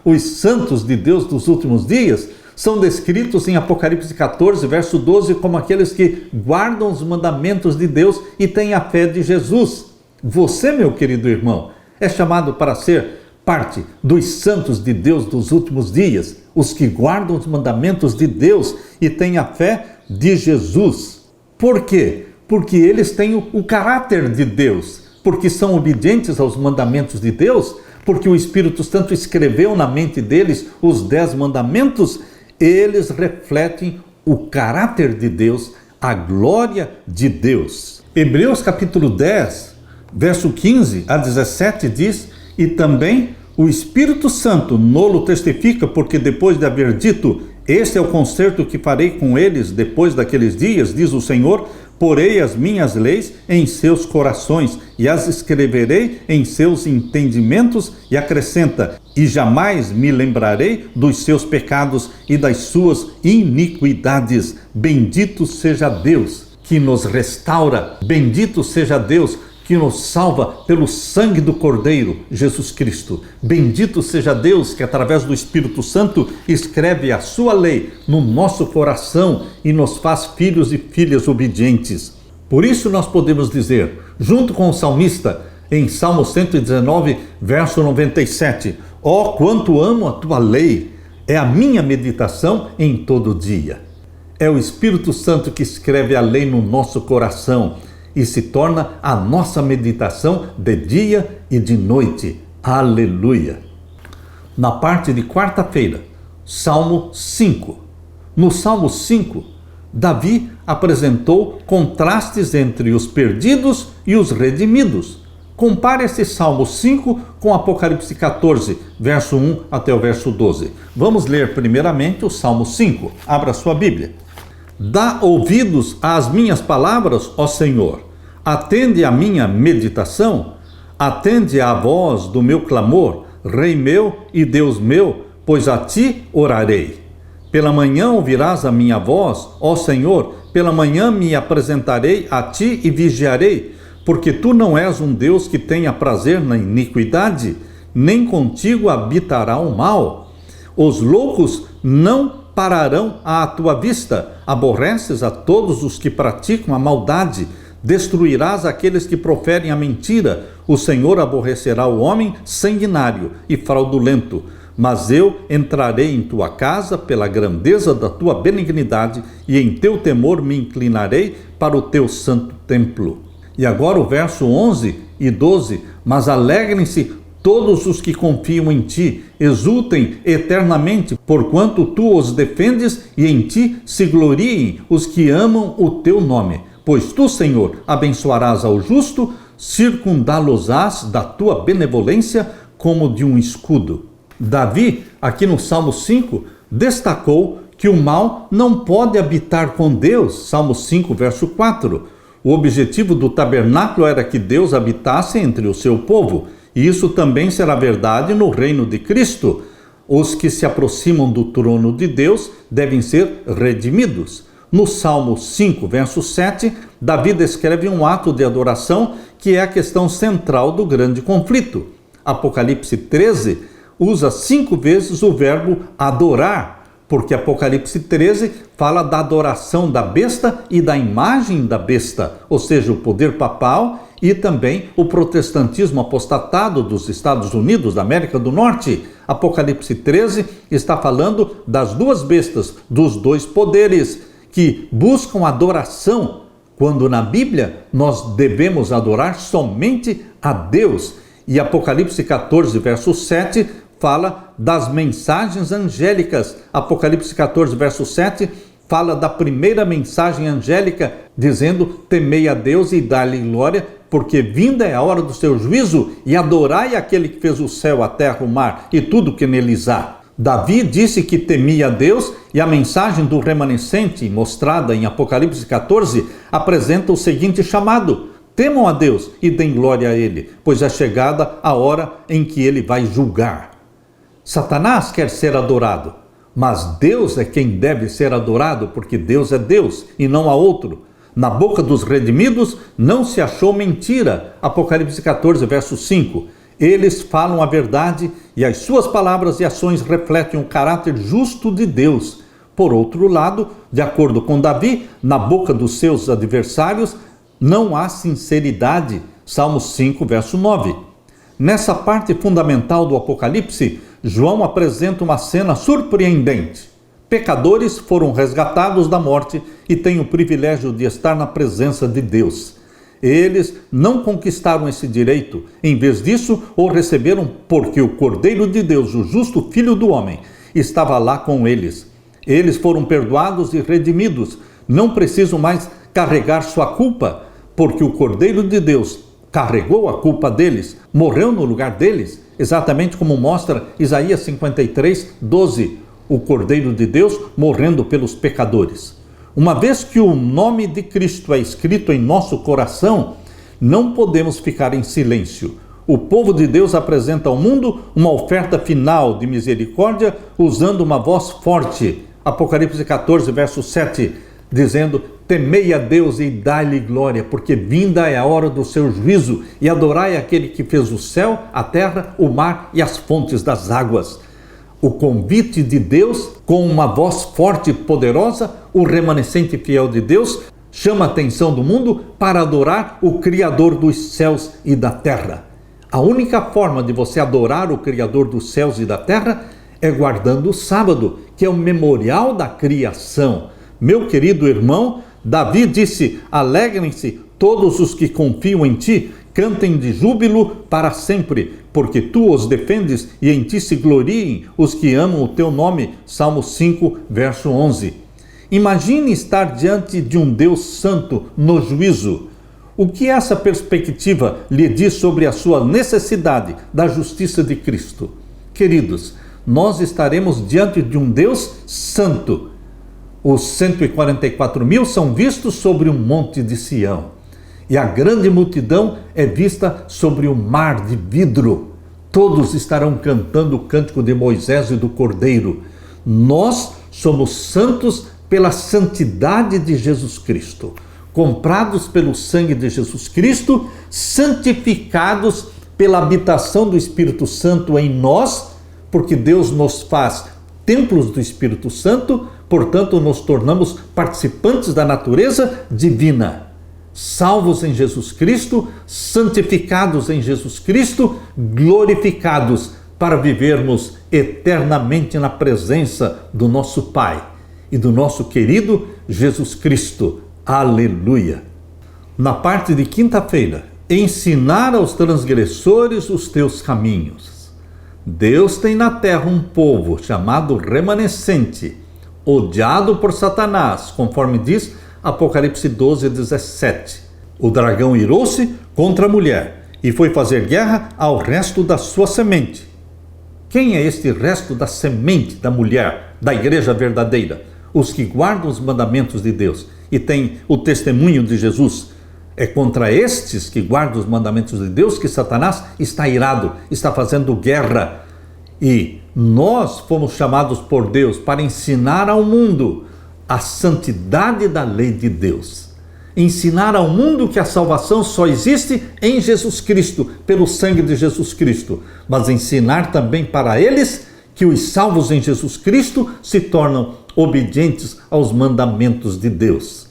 Os santos de Deus dos últimos dias são descritos em Apocalipse 14, verso 12, como aqueles que guardam os mandamentos de Deus e têm a fé de Jesus. Você, meu querido irmão, é chamado para ser parte dos santos de Deus dos últimos dias, os que guardam os mandamentos de Deus e têm a fé de Jesus. Por quê? porque eles têm o caráter de Deus, porque são obedientes aos mandamentos de Deus, porque o Espírito Santo escreveu na mente deles os 10 mandamentos, eles refletem o caráter de Deus, a glória de Deus. Hebreus capítulo 10, verso 15 a 17 diz: e também o Espírito Santo nolo testifica, porque depois de haver dito, este é o concerto que farei com eles depois daqueles dias, diz o Senhor, porei as minhas leis em seus corações e as escreverei em seus entendimentos, e acrescenta, e jamais me lembrarei dos seus pecados e das suas iniquidades. Bendito seja Deus que nos restaura, bendito seja Deus que nos salva pelo sangue do Cordeiro, Jesus Cristo. Bendito seja Deus que através do Espírito Santo escreve a sua lei no nosso coração e nos faz filhos e filhas obedientes. Por isso nós podemos dizer, junto com o salmista, em Salmo 119, verso 97, ó, quanto amo a tua lei, é a minha meditação em todo dia. É o Espírito Santo que escreve a lei no nosso coração e se torna a nossa meditação de dia e de noite. Aleluia! Na parte de quarta-feira, Salmo 5. No Salmo 5, Davi apresentou contrastes entre os perdidos e os redimidos. Compare esse Salmo 5 com Apocalipse 14, verso 1 até o verso 12. Vamos ler primeiramente o Salmo 5. Abra sua Bíblia. Dá ouvidos às minhas palavras, ó Senhor. Atende à minha meditação. Atende à voz do meu clamor, Rei meu e Deus meu, pois a ti orarei. Pela manhã ouvirás a minha voz, ó Senhor. Pela manhã me apresentarei a ti e vigiarei, porque tu não és um Deus que tenha prazer na iniquidade, nem contigo habitará o mal. Os loucos não pararão à tua vista. Aborreces a todos os que praticam a maldade. Destruirás aqueles que proferem a mentira. O Senhor aborrecerá o homem sanguinário e fraudulento. Mas eu entrarei em tua casa pela grandeza da tua benignidade, e em teu temor me inclinarei para o teu santo templo. E agora o verso 11 e 12. Mas alegrem-se todos os que confiam em ti, exultem eternamente, porquanto tu os defendes, e em ti se gloriem os que amam o teu nome. Pois tu, Senhor, abençoarás ao justo, circundá-los-ás da tua benevolência como de um escudo. Davi, aqui no Salmo 5, destacou que o mal não pode habitar com Deus. Salmo 5, verso 4. O objetivo do tabernáculo era que Deus habitasse entre o seu povo. E isso também será verdade no reino de Cristo. Os que se aproximam do trono de Deus devem ser redimidos. No Salmo 5, verso 7, Davi descreve um ato de adoração que é a questão central do grande conflito. Apocalipse 13 usa 5 vezes o verbo adorar, porque Apocalipse 13 fala da adoração da besta e da imagem da besta, ou seja, o poder papal e também o protestantismo apostatado dos Estados Unidos, da América do Norte. Apocalipse 13 está falando das duas bestas, dos dois poderes, que buscam adoração, quando na Bíblia nós devemos adorar somente a Deus. E Apocalipse 14, verso 7, fala das mensagens angélicas. Apocalipse 14, verso 7, fala da primeira mensagem angélica, dizendo, temei a Deus e dá-lhe glória, porque vinda é a hora do seu juízo, e adorai aquele que fez o céu, a terra, o mar e tudo que neles há. Davi disse que temia a Deus, e a mensagem do remanescente, mostrada em Apocalipse 14, apresenta o seguinte chamado: temam a Deus e deem glória a Ele, pois é chegada a hora em que Ele vai julgar. Satanás quer ser adorado, mas Deus é quem deve ser adorado, porque Deus é Deus e não há outro. Na boca dos redimidos não se achou mentira. Apocalipse 14, verso 5. Eles falam a verdade e as suas palavras e ações refletem o caráter justo de Deus. Por outro lado, de acordo com Davi, na boca dos seus adversários não há sinceridade. Salmo 5, verso 9. Nessa parte fundamental do Apocalipse, João apresenta uma cena surpreendente. pecadores foram resgatados da morte e têm o privilégio de estar na presença de Deus. Eles não conquistaram esse direito, em vez disso, o receberam porque o Cordeiro de Deus, o justo Filho do Homem, estava lá com eles. Eles foram perdoados e redimidos, não precisam mais carregar sua culpa, porque o Cordeiro de Deus carregou a culpa deles, morreu no lugar deles, exatamente como mostra Isaías 53, 12, o Cordeiro de Deus morrendo pelos pecadores. Uma vez que o nome de Cristo é escrito em nosso coração, não podemos ficar em silêncio. O povo de Deus apresenta ao mundo uma oferta final de misericórdia usando uma voz forte. Apocalipse 14, verso 7, dizendo: temei a Deus e dai-lhe glória, porque vinda é a hora do seu juízo, e adorai aquele que fez o céu, a terra, o mar e as fontes das águas. O convite de Deus, com uma voz forte e poderosa, o remanescente fiel de Deus, chama a atenção do mundo para adorar o Criador dos céus e da terra. A única forma de você adorar o Criador dos céus e da terra é guardando o sábado, que é o memorial da criação. Meu querido irmão, Davi disse: alegrem-se todos os que confiam em ti, cantem de júbilo para sempre, porque tu os defendes e em ti se gloriem os que amam o teu nome. Salmo 5, verso 11. Imagine estar diante de um Deus santo no juízo. O que essa perspectiva lhe diz sobre a sua necessidade da justiça de Cristo? Queridos, nós estaremos diante de um Deus santo. Os 144 mil são vistos sobre um monte de Sião, e a grande multidão é vista sobre o mar de vidro. Todos estarão cantando o cântico de Moisés e do Cordeiro. Nós somos santos pela santidade de Jesus Cristo, comprados pelo sangue de Jesus Cristo, santificados pela habitação do Espírito Santo em nós, porque Deus nos faz templos do Espírito Santo, portanto nos tornamos participantes da natureza divina. Salvos em Jesus Cristo, santificados em Jesus Cristo, glorificados para vivermos eternamente na presença do nosso Pai e do nosso querido Jesus Cristo. Aleluia! Na parte de quinta-feira, ensinar aos transgressores os teus caminhos. Deus tem na terra um povo chamado remanescente, odiado por Satanás, conforme diz Apocalipse 12, 17. O dragão irou-se contra a mulher e foi fazer guerra ao resto da sua semente. Quem é este resto da semente da mulher, da igreja verdadeira? Os que guardam os mandamentos de Deus e têm o testemunho de Jesus. É contra estes que guardam os mandamentos de Deus que Satanás está irado, está fazendo guerra. E nós fomos chamados por Deus para ensinar ao mundo a santidade da lei de Deus. Ensinar ao mundo que a salvação só existe em Jesus Cristo, pelo sangue de Jesus Cristo. Mas ensinar também para eles que os salvos em Jesus Cristo se tornam obedientes aos mandamentos de Deus.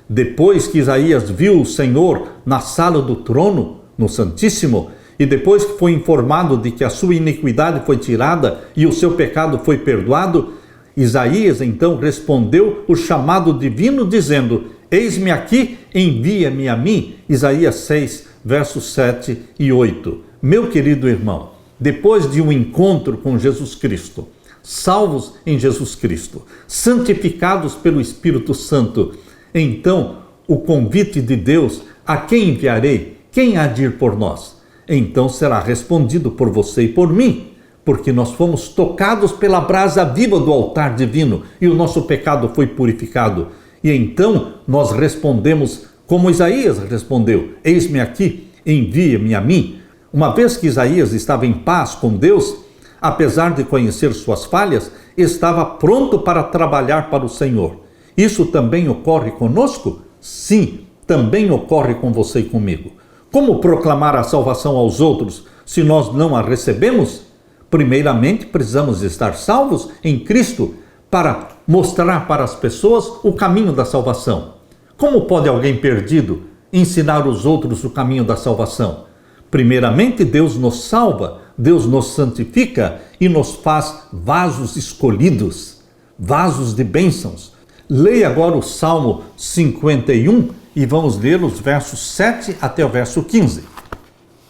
Depois que Isaías viu o Senhor na sala do trono, no Santíssimo, e depois que foi informado de que a sua iniquidade foi tirada e o seu pecado foi perdoado, Isaías então respondeu o chamado divino dizendo: eis-me aqui, envia-me a mim. Isaías 6, versos 7 e 8. Meu querido irmão, depois de um encontro com Jesus Cristo, salvos em Jesus Cristo, santificados pelo Espírito Santo, então o convite de Deus: a quem enviarei? Quem há de ir por nós? Então será respondido por você e por mim, porque nós fomos tocados pela brasa viva do altar divino e o nosso pecado foi purificado. E então nós respondemos como Isaías respondeu: eis-me aqui, envia-me a mim. Uma vez que Isaías estava em paz com Deus, apesar de conhecer suas falhas, estava pronto para trabalhar para o Senhor. Isso também ocorre conosco? Sim, também ocorre com você e comigo. Como proclamar a salvação aos outros se nós não a recebemos? Primeiramente, precisamos estar salvos em Cristo para mostrar para as pessoas o caminho da salvação. Como pode alguém perdido ensinar os outros o caminho da salvação? Primeiramente, Deus nos salva, Deus nos santifica e nos faz vasos escolhidos. vasos de bênçãos. Leia agora o Salmo 51 e vamos ler os versos 7 até o verso 15.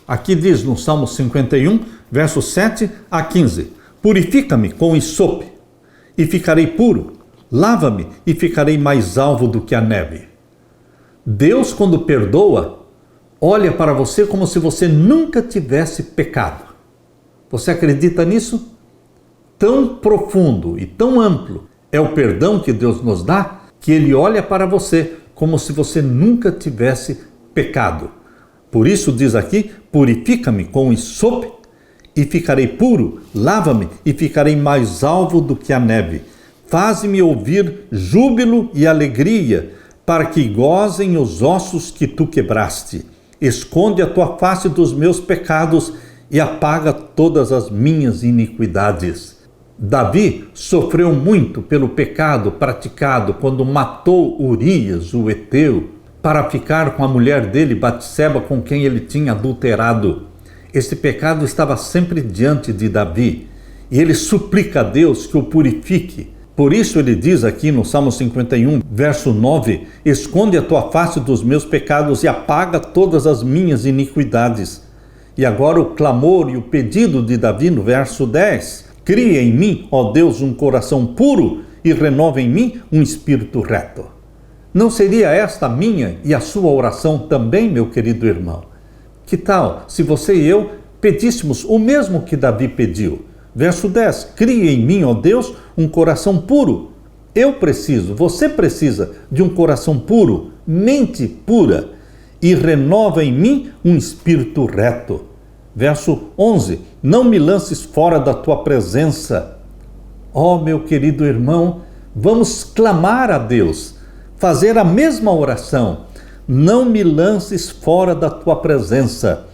Aqui diz no Salmo 51, versos 7 a 15: Purifica-me com hisope e ficarei puro. Lava-me e ficarei mais alvo do que a neve. Deus, quando perdoa, olha para você como se você nunca tivesse pecado. Você acredita nisso? Tão profundo e tão amplo é o perdão que Deus nos dá, que Ele olha para você como se você nunca tivesse pecado. Por isso diz aqui: purifica-me com hisope e ficarei puro. Lava-me e ficarei mais alvo do que a neve. Faze-me ouvir júbilo e alegria, para que gozem os ossos que tu quebraste. Esconde a tua face dos meus pecados e apaga todas as minhas iniquidades. Davi sofreu muito pelo pecado praticado quando matou Urias, o heteu, para ficar com a mulher dele, Batseba, com quem ele tinha adulterado. Esse pecado estava sempre diante de Davi e ele suplica a Deus que o purifique. Por isso ele diz aqui no Salmo 51, verso 9: Esconde a tua face dos meus pecados e apaga todas as minhas iniquidades. E agora o clamor e o pedido de Davi no verso 10: Cria em mim, ó Deus, um coração puro e renova em mim um espírito reto. Não seria esta a minha e a sua oração também, meu querido irmão? Que tal se você e eu pedíssemos o mesmo que Davi pediu? Verso 10: Cria em mim, ó Deus, um coração puro. Eu preciso, você precisa de um coração puro, mente pura, e renova em mim um espírito reto. Verso 11: Não me lances fora da tua presença. Ó meu querido irmão, vamos clamar a Deus, fazer a mesma oração. Não me lances fora da tua presença.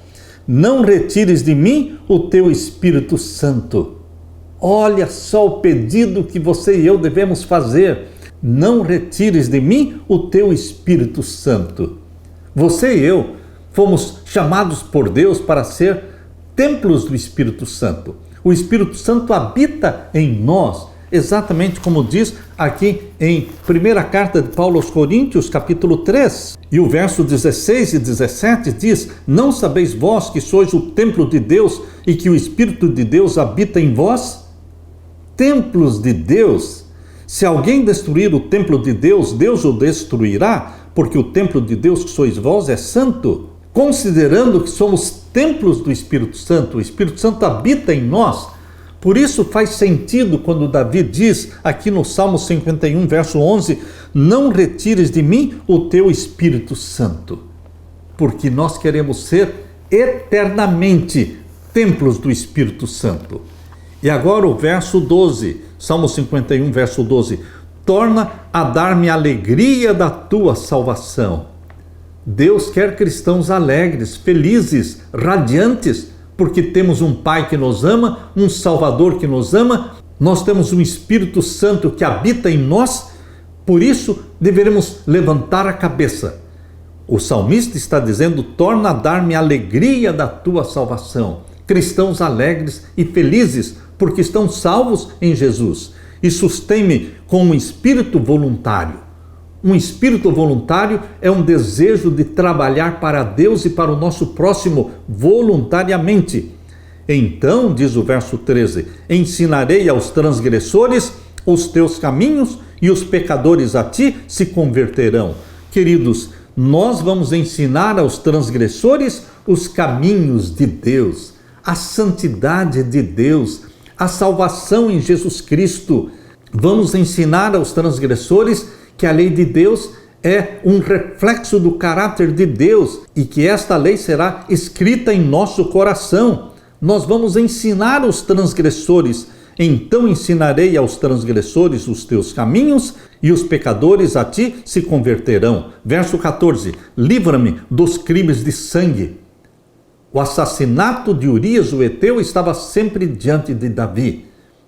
Não retires de mim o teu Espírito Santo. Olha só o pedido que você e eu devemos fazer. Não retires de mim o teu Espírito Santo. Você e eu fomos chamados por Deus para ser templos do Espírito Santo. O Espírito Santo habita em nós, exatamente como diz aqui em primeira carta de Paulo aos Coríntios, capítulo 3, e o verso 16 e 17 diz: Não sabeis vós que sois o templo de Deus e que o Espírito de Deus habita em vós? Templos de Deus. Se alguém destruir o templo de Deus, Deus o destruirá, porque o templo de Deus que sois vós é santo. Considerando que somos templos do Espírito Santo, o Espírito Santo habita em nós. Por isso faz sentido quando Davi diz aqui no Salmo 51, verso 11: Não retires de mim o teu Espírito Santo. Porque nós queremos ser eternamente templos do Espírito Santo. E agora o verso 12, Salmo 51, verso 12: Torna a dar-me a alegria da tua salvação. Deus quer cristãos alegres, felizes, radiantes, porque temos um Pai que nos ama, um Salvador que nos ama, nós temos um Espírito Santo que habita em nós, por isso deveremos levantar a cabeça. O salmista está dizendo: torna a dar-me a alegria da tua salvação. Cristãos alegres e felizes, porque estão salvos em Jesus. E sustém-me com um espírito voluntário. Um espírito voluntário é um desejo de trabalhar para Deus e para o nosso próximo voluntariamente. Então, diz o verso 13: Ensinarei aos transgressores os teus caminhos e os pecadores a ti se converterão. Queridos, nós vamos ensinar aos transgressores os caminhos de Deus, a santidade de Deus, a salvação em Jesus Cristo. Vamos ensinar aos transgressores que a lei de Deus é um reflexo do caráter de Deus e que esta lei será escrita em nosso coração. Nós vamos ensinar os transgressores. Então ensinarei aos transgressores os teus caminhos e os pecadores a ti se converterão. Verso 14: Livra-me dos crimes de sangue. O assassinato de Urias, o heteu, estava sempre diante de Davi.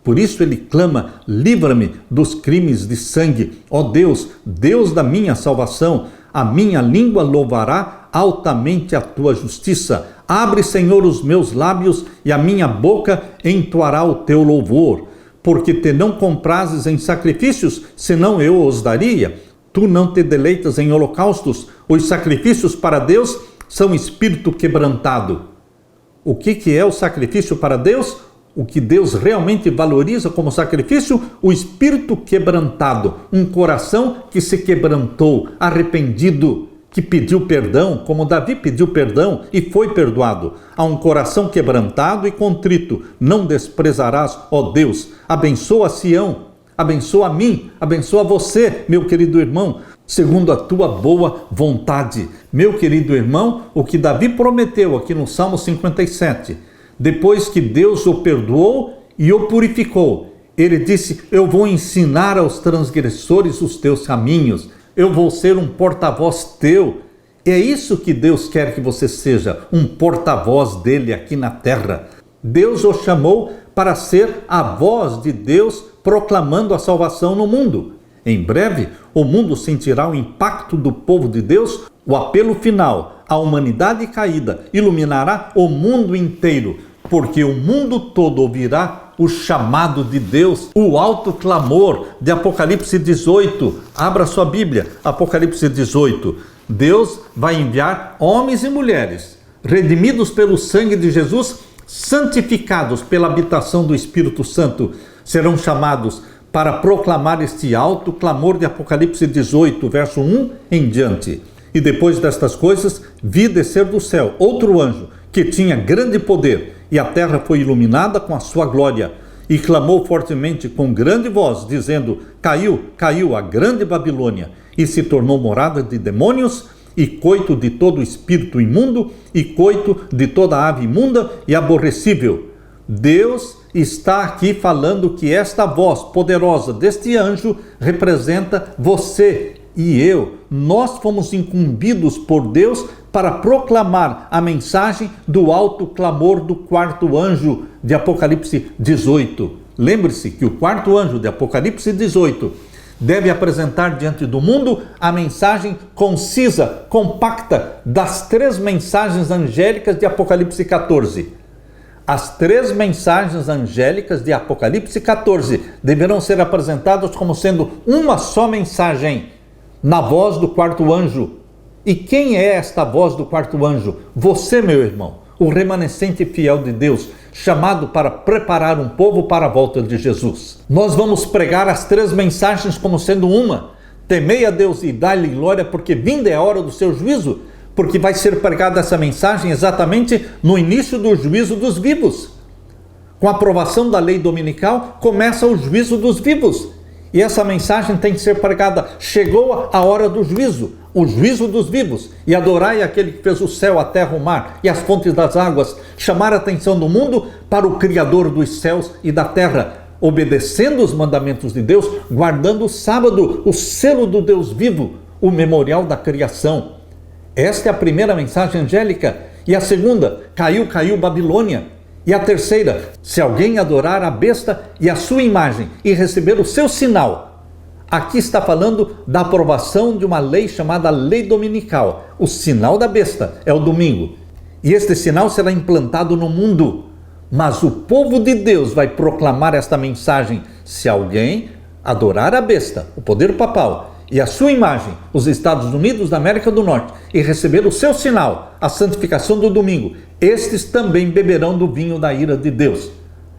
Por isso ele clama: livra-me dos crimes de sangue. Ó Deus, Deus da minha salvação, a minha língua louvará altamente a tua justiça. Abre, Senhor, os meus lábios e a minha boca entoará o teu louvor. porque te não comprases em sacrifícios, senão eu os daria. Tu não te deleitas em holocaustos. Os sacrifícios para Deus são espírito quebrantado. O que é o sacrifício para Deus? O que Deus realmente valoriza como sacrifício? O espírito quebrantado. Um coração que se quebrantou, arrependido, que pediu perdão, como Davi pediu perdão e foi perdoado. Há um coração quebrantado e contrito. Não desprezarás, ó Deus. Abençoa Sião. Abençoa a mim, abençoa você, meu querido irmão, segundo a tua boa vontade. Meu querido irmão, o que Davi prometeu aqui no Salmo 57, depois que Deus o perdoou e o purificou, ele disse: eu vou ensinar aos transgressores os teus caminhos, eu vou ser um porta-voz teu. É isso que Deus quer que você seja, um porta-voz dele aqui na terra. Deus o chamou para ser a voz de Deus proclamando a salvação no mundo. Em breve, o mundo sentirá o impacto do povo de Deus. O apelo final à humanidade caída iluminará o mundo inteiro, porque o mundo todo ouvirá o chamado de Deus, o alto clamor de Apocalipse 18. Abra sua Bíblia, Apocalipse 18. Deus vai enviar homens e mulheres, redimidos pelo sangue de Jesus, santificados pela habitação do Espírito Santo, serão chamados para proclamar este alto clamor de Apocalipse 18, verso 1 em diante. E depois destas coisas, vi descer do céu outro anjo, que tinha grande poder, e a terra foi iluminada com a sua glória. E clamou fortemente com grande voz, dizendo: caiu, caiu a grande Babilônia, e se tornou morada de demônios, e coito de todo espírito imundo, e coito de toda ave imunda e aborrecível. Deus está aqui falando que esta voz poderosa deste anjo representa você e eu. Nós fomos incumbidos por Deus para proclamar a mensagem do alto clamor do quarto anjo de Apocalipse 18. Lembre-se que o quarto anjo de Apocalipse 18 deve apresentar diante do mundo a mensagem concisa, compacta das 3 mensagens angélicas de Apocalipse 14. As 3 mensagens angélicas de Apocalipse 14 deverão ser apresentadas como sendo uma só mensagem, na voz do quarto anjo. E quem é esta voz do quarto anjo? Você, meu irmão, o remanescente fiel de Deus, chamado para preparar um povo para a volta de Jesus. Nós vamos pregar as 3 mensagens como sendo uma. Temei a Deus e dai-lhe glória, porque vinda é a hora do seu juízo, porque vai ser pregada essa mensagem exatamente no início do juízo dos vivos. Com a aprovação da lei dominical, começa o juízo dos vivos. E essa mensagem tem que ser pregada. Chegou a hora do juízo, o juízo dos vivos. E adorai aquele que fez o céu, a terra, o mar e as fontes das águas. Chamar a atenção do mundo para o Criador dos céus e da terra, obedecendo os mandamentos de Deus, guardando o sábado, o selo do Deus vivo, o memorial da criação. Esta é a primeira mensagem angélica. E a segunda: caiu, caiu Babilônia. E a terceira: se alguém adorar a besta e a sua imagem e receber o seu sinal. Aqui está falando da aprovação de uma lei chamada lei dominical. O sinal da besta é o domingo. E este sinal será implantado no mundo. Mas o povo de Deus vai proclamar esta mensagem: se alguém adorar a besta, o poder papal, e a sua imagem, os Estados Unidos da América do Norte, e receber o seu sinal, a santificação do domingo, estes também beberão do vinho da ira de Deus.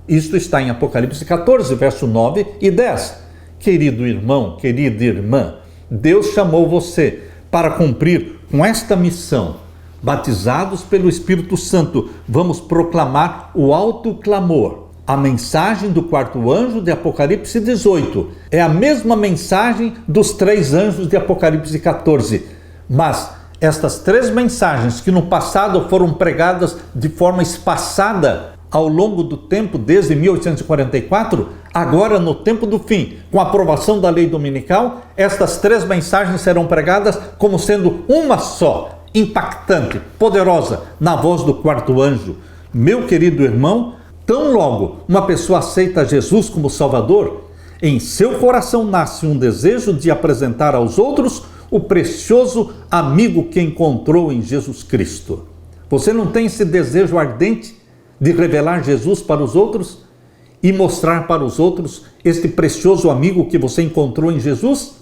Isto está em Apocalipse 14, verso 9 e 10. Querido irmão, querida irmã, Deus chamou você para cumprir com esta missão. Batizados pelo Espírito Santo, vamos proclamar o alto clamor. A mensagem do quarto anjo de Apocalipse 18 é a mesma mensagem dos 3 anjos de Apocalipse 14. Mas estas 3 mensagens que no passado foram pregadas de forma espaçada ao longo do tempo, desde 1844, agora no tempo do fim, com a aprovação da lei dominical, estas 3 mensagens serão pregadas como sendo uma só, impactante, poderosa, na voz do quarto anjo. Meu querido irmão, tão logo uma pessoa aceita Jesus como Salvador, em seu coração nasce um desejo de apresentar aos outros o precioso amigo que encontrou em Jesus Cristo. Você não tem esse desejo ardente de revelar Jesus para os outros? e mostrar para os outros este precioso amigo que você encontrou em Jesus?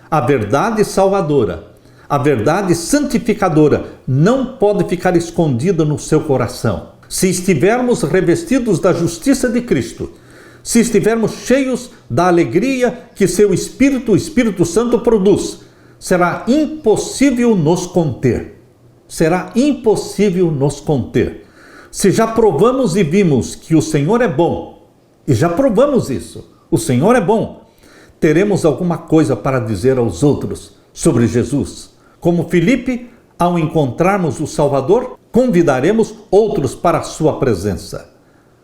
A verdade salvadora, a verdade santificadora não pode ficar escondida no seu coração. Se estivermos revestidos da justiça de Cristo, se estivermos cheios da alegria que seu Espírito, o Espírito Santo, produz, será impossível nos conter. Será impossível nos conter. Se já provamos e vimos que o Senhor é bom, e já provamos isso, o Senhor é bom, teremos alguma coisa para dizer aos outros sobre Jesus. Como Filipe, ao encontrarmos o Salvador, convidaremos outros para a sua presença.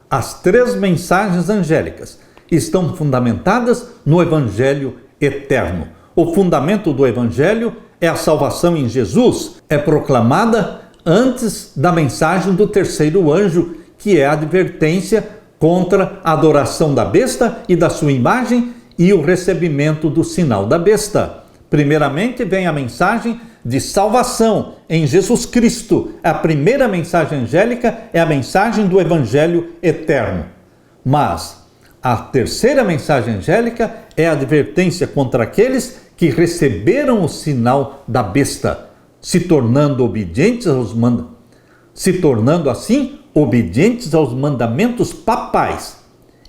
As 3 mensagens angélicas estão fundamentadas no Evangelho eterno. O fundamento do Evangelho é a salvação em Jesus, é proclamada antes da mensagem do 3º anjo, que é a advertência contra a adoração da besta e da sua imagem e o recebimento do sinal da besta. Primeiramente vem a mensagem de salvação em Jesus Cristo. A primeira mensagem angélica é a mensagem do Evangelho eterno. Mas a 3ª mensagem angélica é a advertência contra aqueles que receberam o sinal da besta, se tornando assim obedientes aos mandamentos papais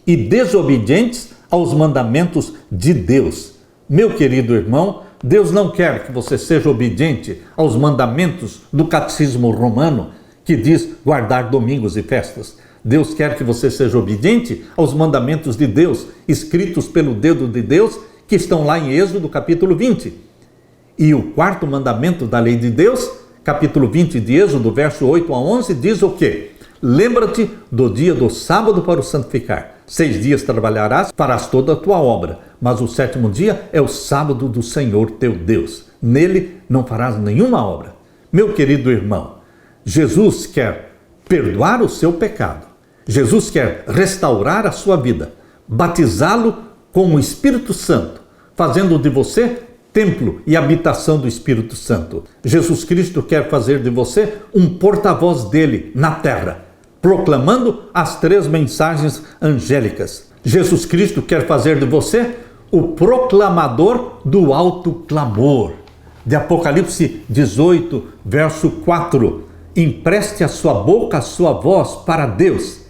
e desobedientes aos mandamentos de Deus. Meu querido irmão, Deus não quer que você seja obediente aos mandamentos do catecismo romano, que diz guardar domingos e festas. Deus quer que você seja obediente aos mandamentos de Deus, escritos pelo dedo de Deus, que estão lá em Êxodo, capítulo 20. E o 4º mandamento da lei de Deus, capítulo 20 de Êxodo, verso 8 a 11, diz o quê? Lembra-te do dia do sábado para o santificar. 6 dias trabalharás, farás toda a tua obra, mas o 7º dia é o sábado do Senhor teu Deus. Nele não farás nenhuma obra. Meu querido irmão, Jesus quer perdoar o seu pecado. Jesus quer restaurar a sua vida, batizá-lo com o Espírito Santo, fazendo de você templo e habitação do Espírito Santo. Jesus Cristo quer fazer de você um porta-voz dele na terra, proclamando as 3 mensagens angélicas. Jesus Cristo quer fazer de você o proclamador do alto clamor. De Apocalipse 18, verso 4. Empreste a sua boca, a sua voz para Deus,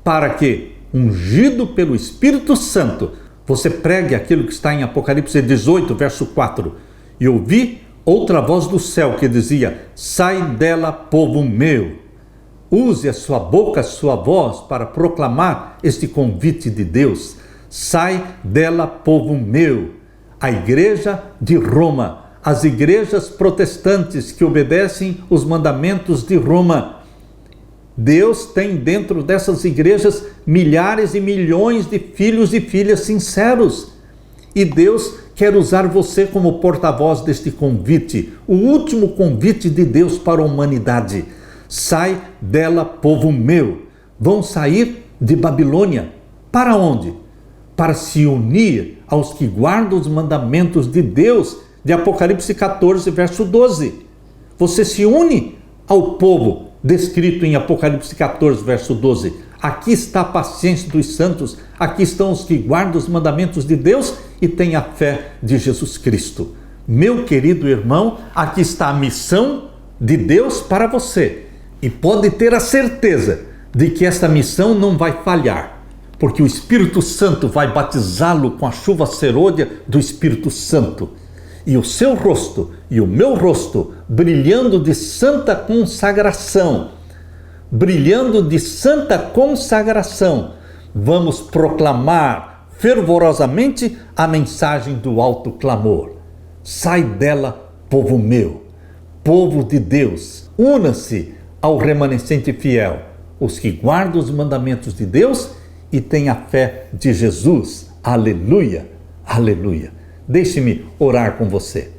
para que, ungido pelo Espírito Santo, você pregue aquilo que está em Apocalipse 18, verso 4. E ouvi outra voz do céu que dizia: sai dela, povo meu. Use a sua boca, a sua voz para proclamar este convite de Deus. Sai dela, povo meu. A igreja de Roma, as igrejas protestantes que obedecem os mandamentos de Roma. Deus tem dentro dessas igrejas milhares e milhões de filhos e filhas sinceros. E Deus quer usar você como porta-voz deste convite, o último convite de Deus para a humanidade. Sai dela, povo meu. Vão sair de Babilônia. Para onde? Para se unir aos que guardam os mandamentos de Deus, de Apocalipse 14, verso 12. Você se une ao povo descrito em Apocalipse 14, verso 12. Aqui está a paciência dos santos, aqui estão os que guardam os mandamentos de Deus e têm a fé de Jesus Cristo. Meu querido irmão, aqui está a missão de Deus para você. E pode ter a certeza de que esta missão não vai falhar, porque o Espírito Santo vai batizá-lo com a chuva serôdia do Espírito Santo. E o seu rosto e o meu rosto brilhando de santa consagração, vamos proclamar fervorosamente a mensagem do alto clamor. Sai dela, povo meu, povo de Deus, una-se ao remanescente fiel, os que guardam os mandamentos de Deus e têm a fé de Jesus. Aleluia, aleluia. Deixe-me orar com você.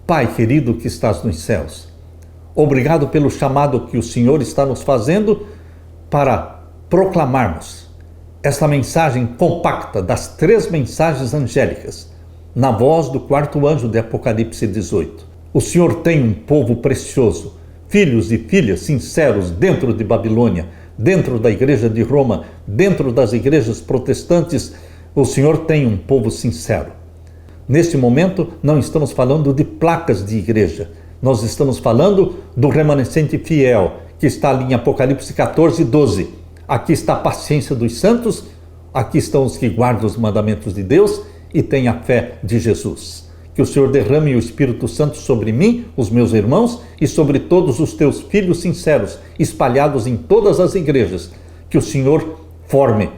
Pai querido que estás nos céus, obrigado pelo chamado que o Senhor está nos fazendo para proclamarmos esta mensagem compacta das 3 mensagens angélicas, na voz do 4º anjo de Apocalipse 18. O Senhor tem um povo precioso, filhos e filhas sinceros dentro de Babilônia, dentro da igreja de Roma, dentro das igrejas protestantes, o Senhor tem um povo sincero. Neste momento, não estamos falando de placas de igreja. Nós estamos falando do remanescente fiel, que está ali em Apocalipse 14, 12. Aqui está a paciência dos santos, aqui estão os que guardam os mandamentos de Deus e têm a fé de Jesus. Que o Senhor derrame o Espírito Santo sobre mim, os meus irmãos, e sobre todos os teus filhos sinceros, espalhados em todas as igrejas. Que o Senhor forme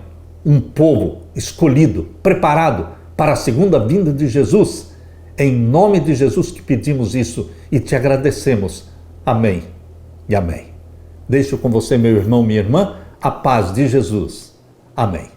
um povo escolhido, preparado para a segunda vinda de Jesus. Em nome de Jesus que pedimos isso e te agradecemos. Amém e amém. Deixo com você, meu irmão, minha irmã, a paz de Jesus. Amém.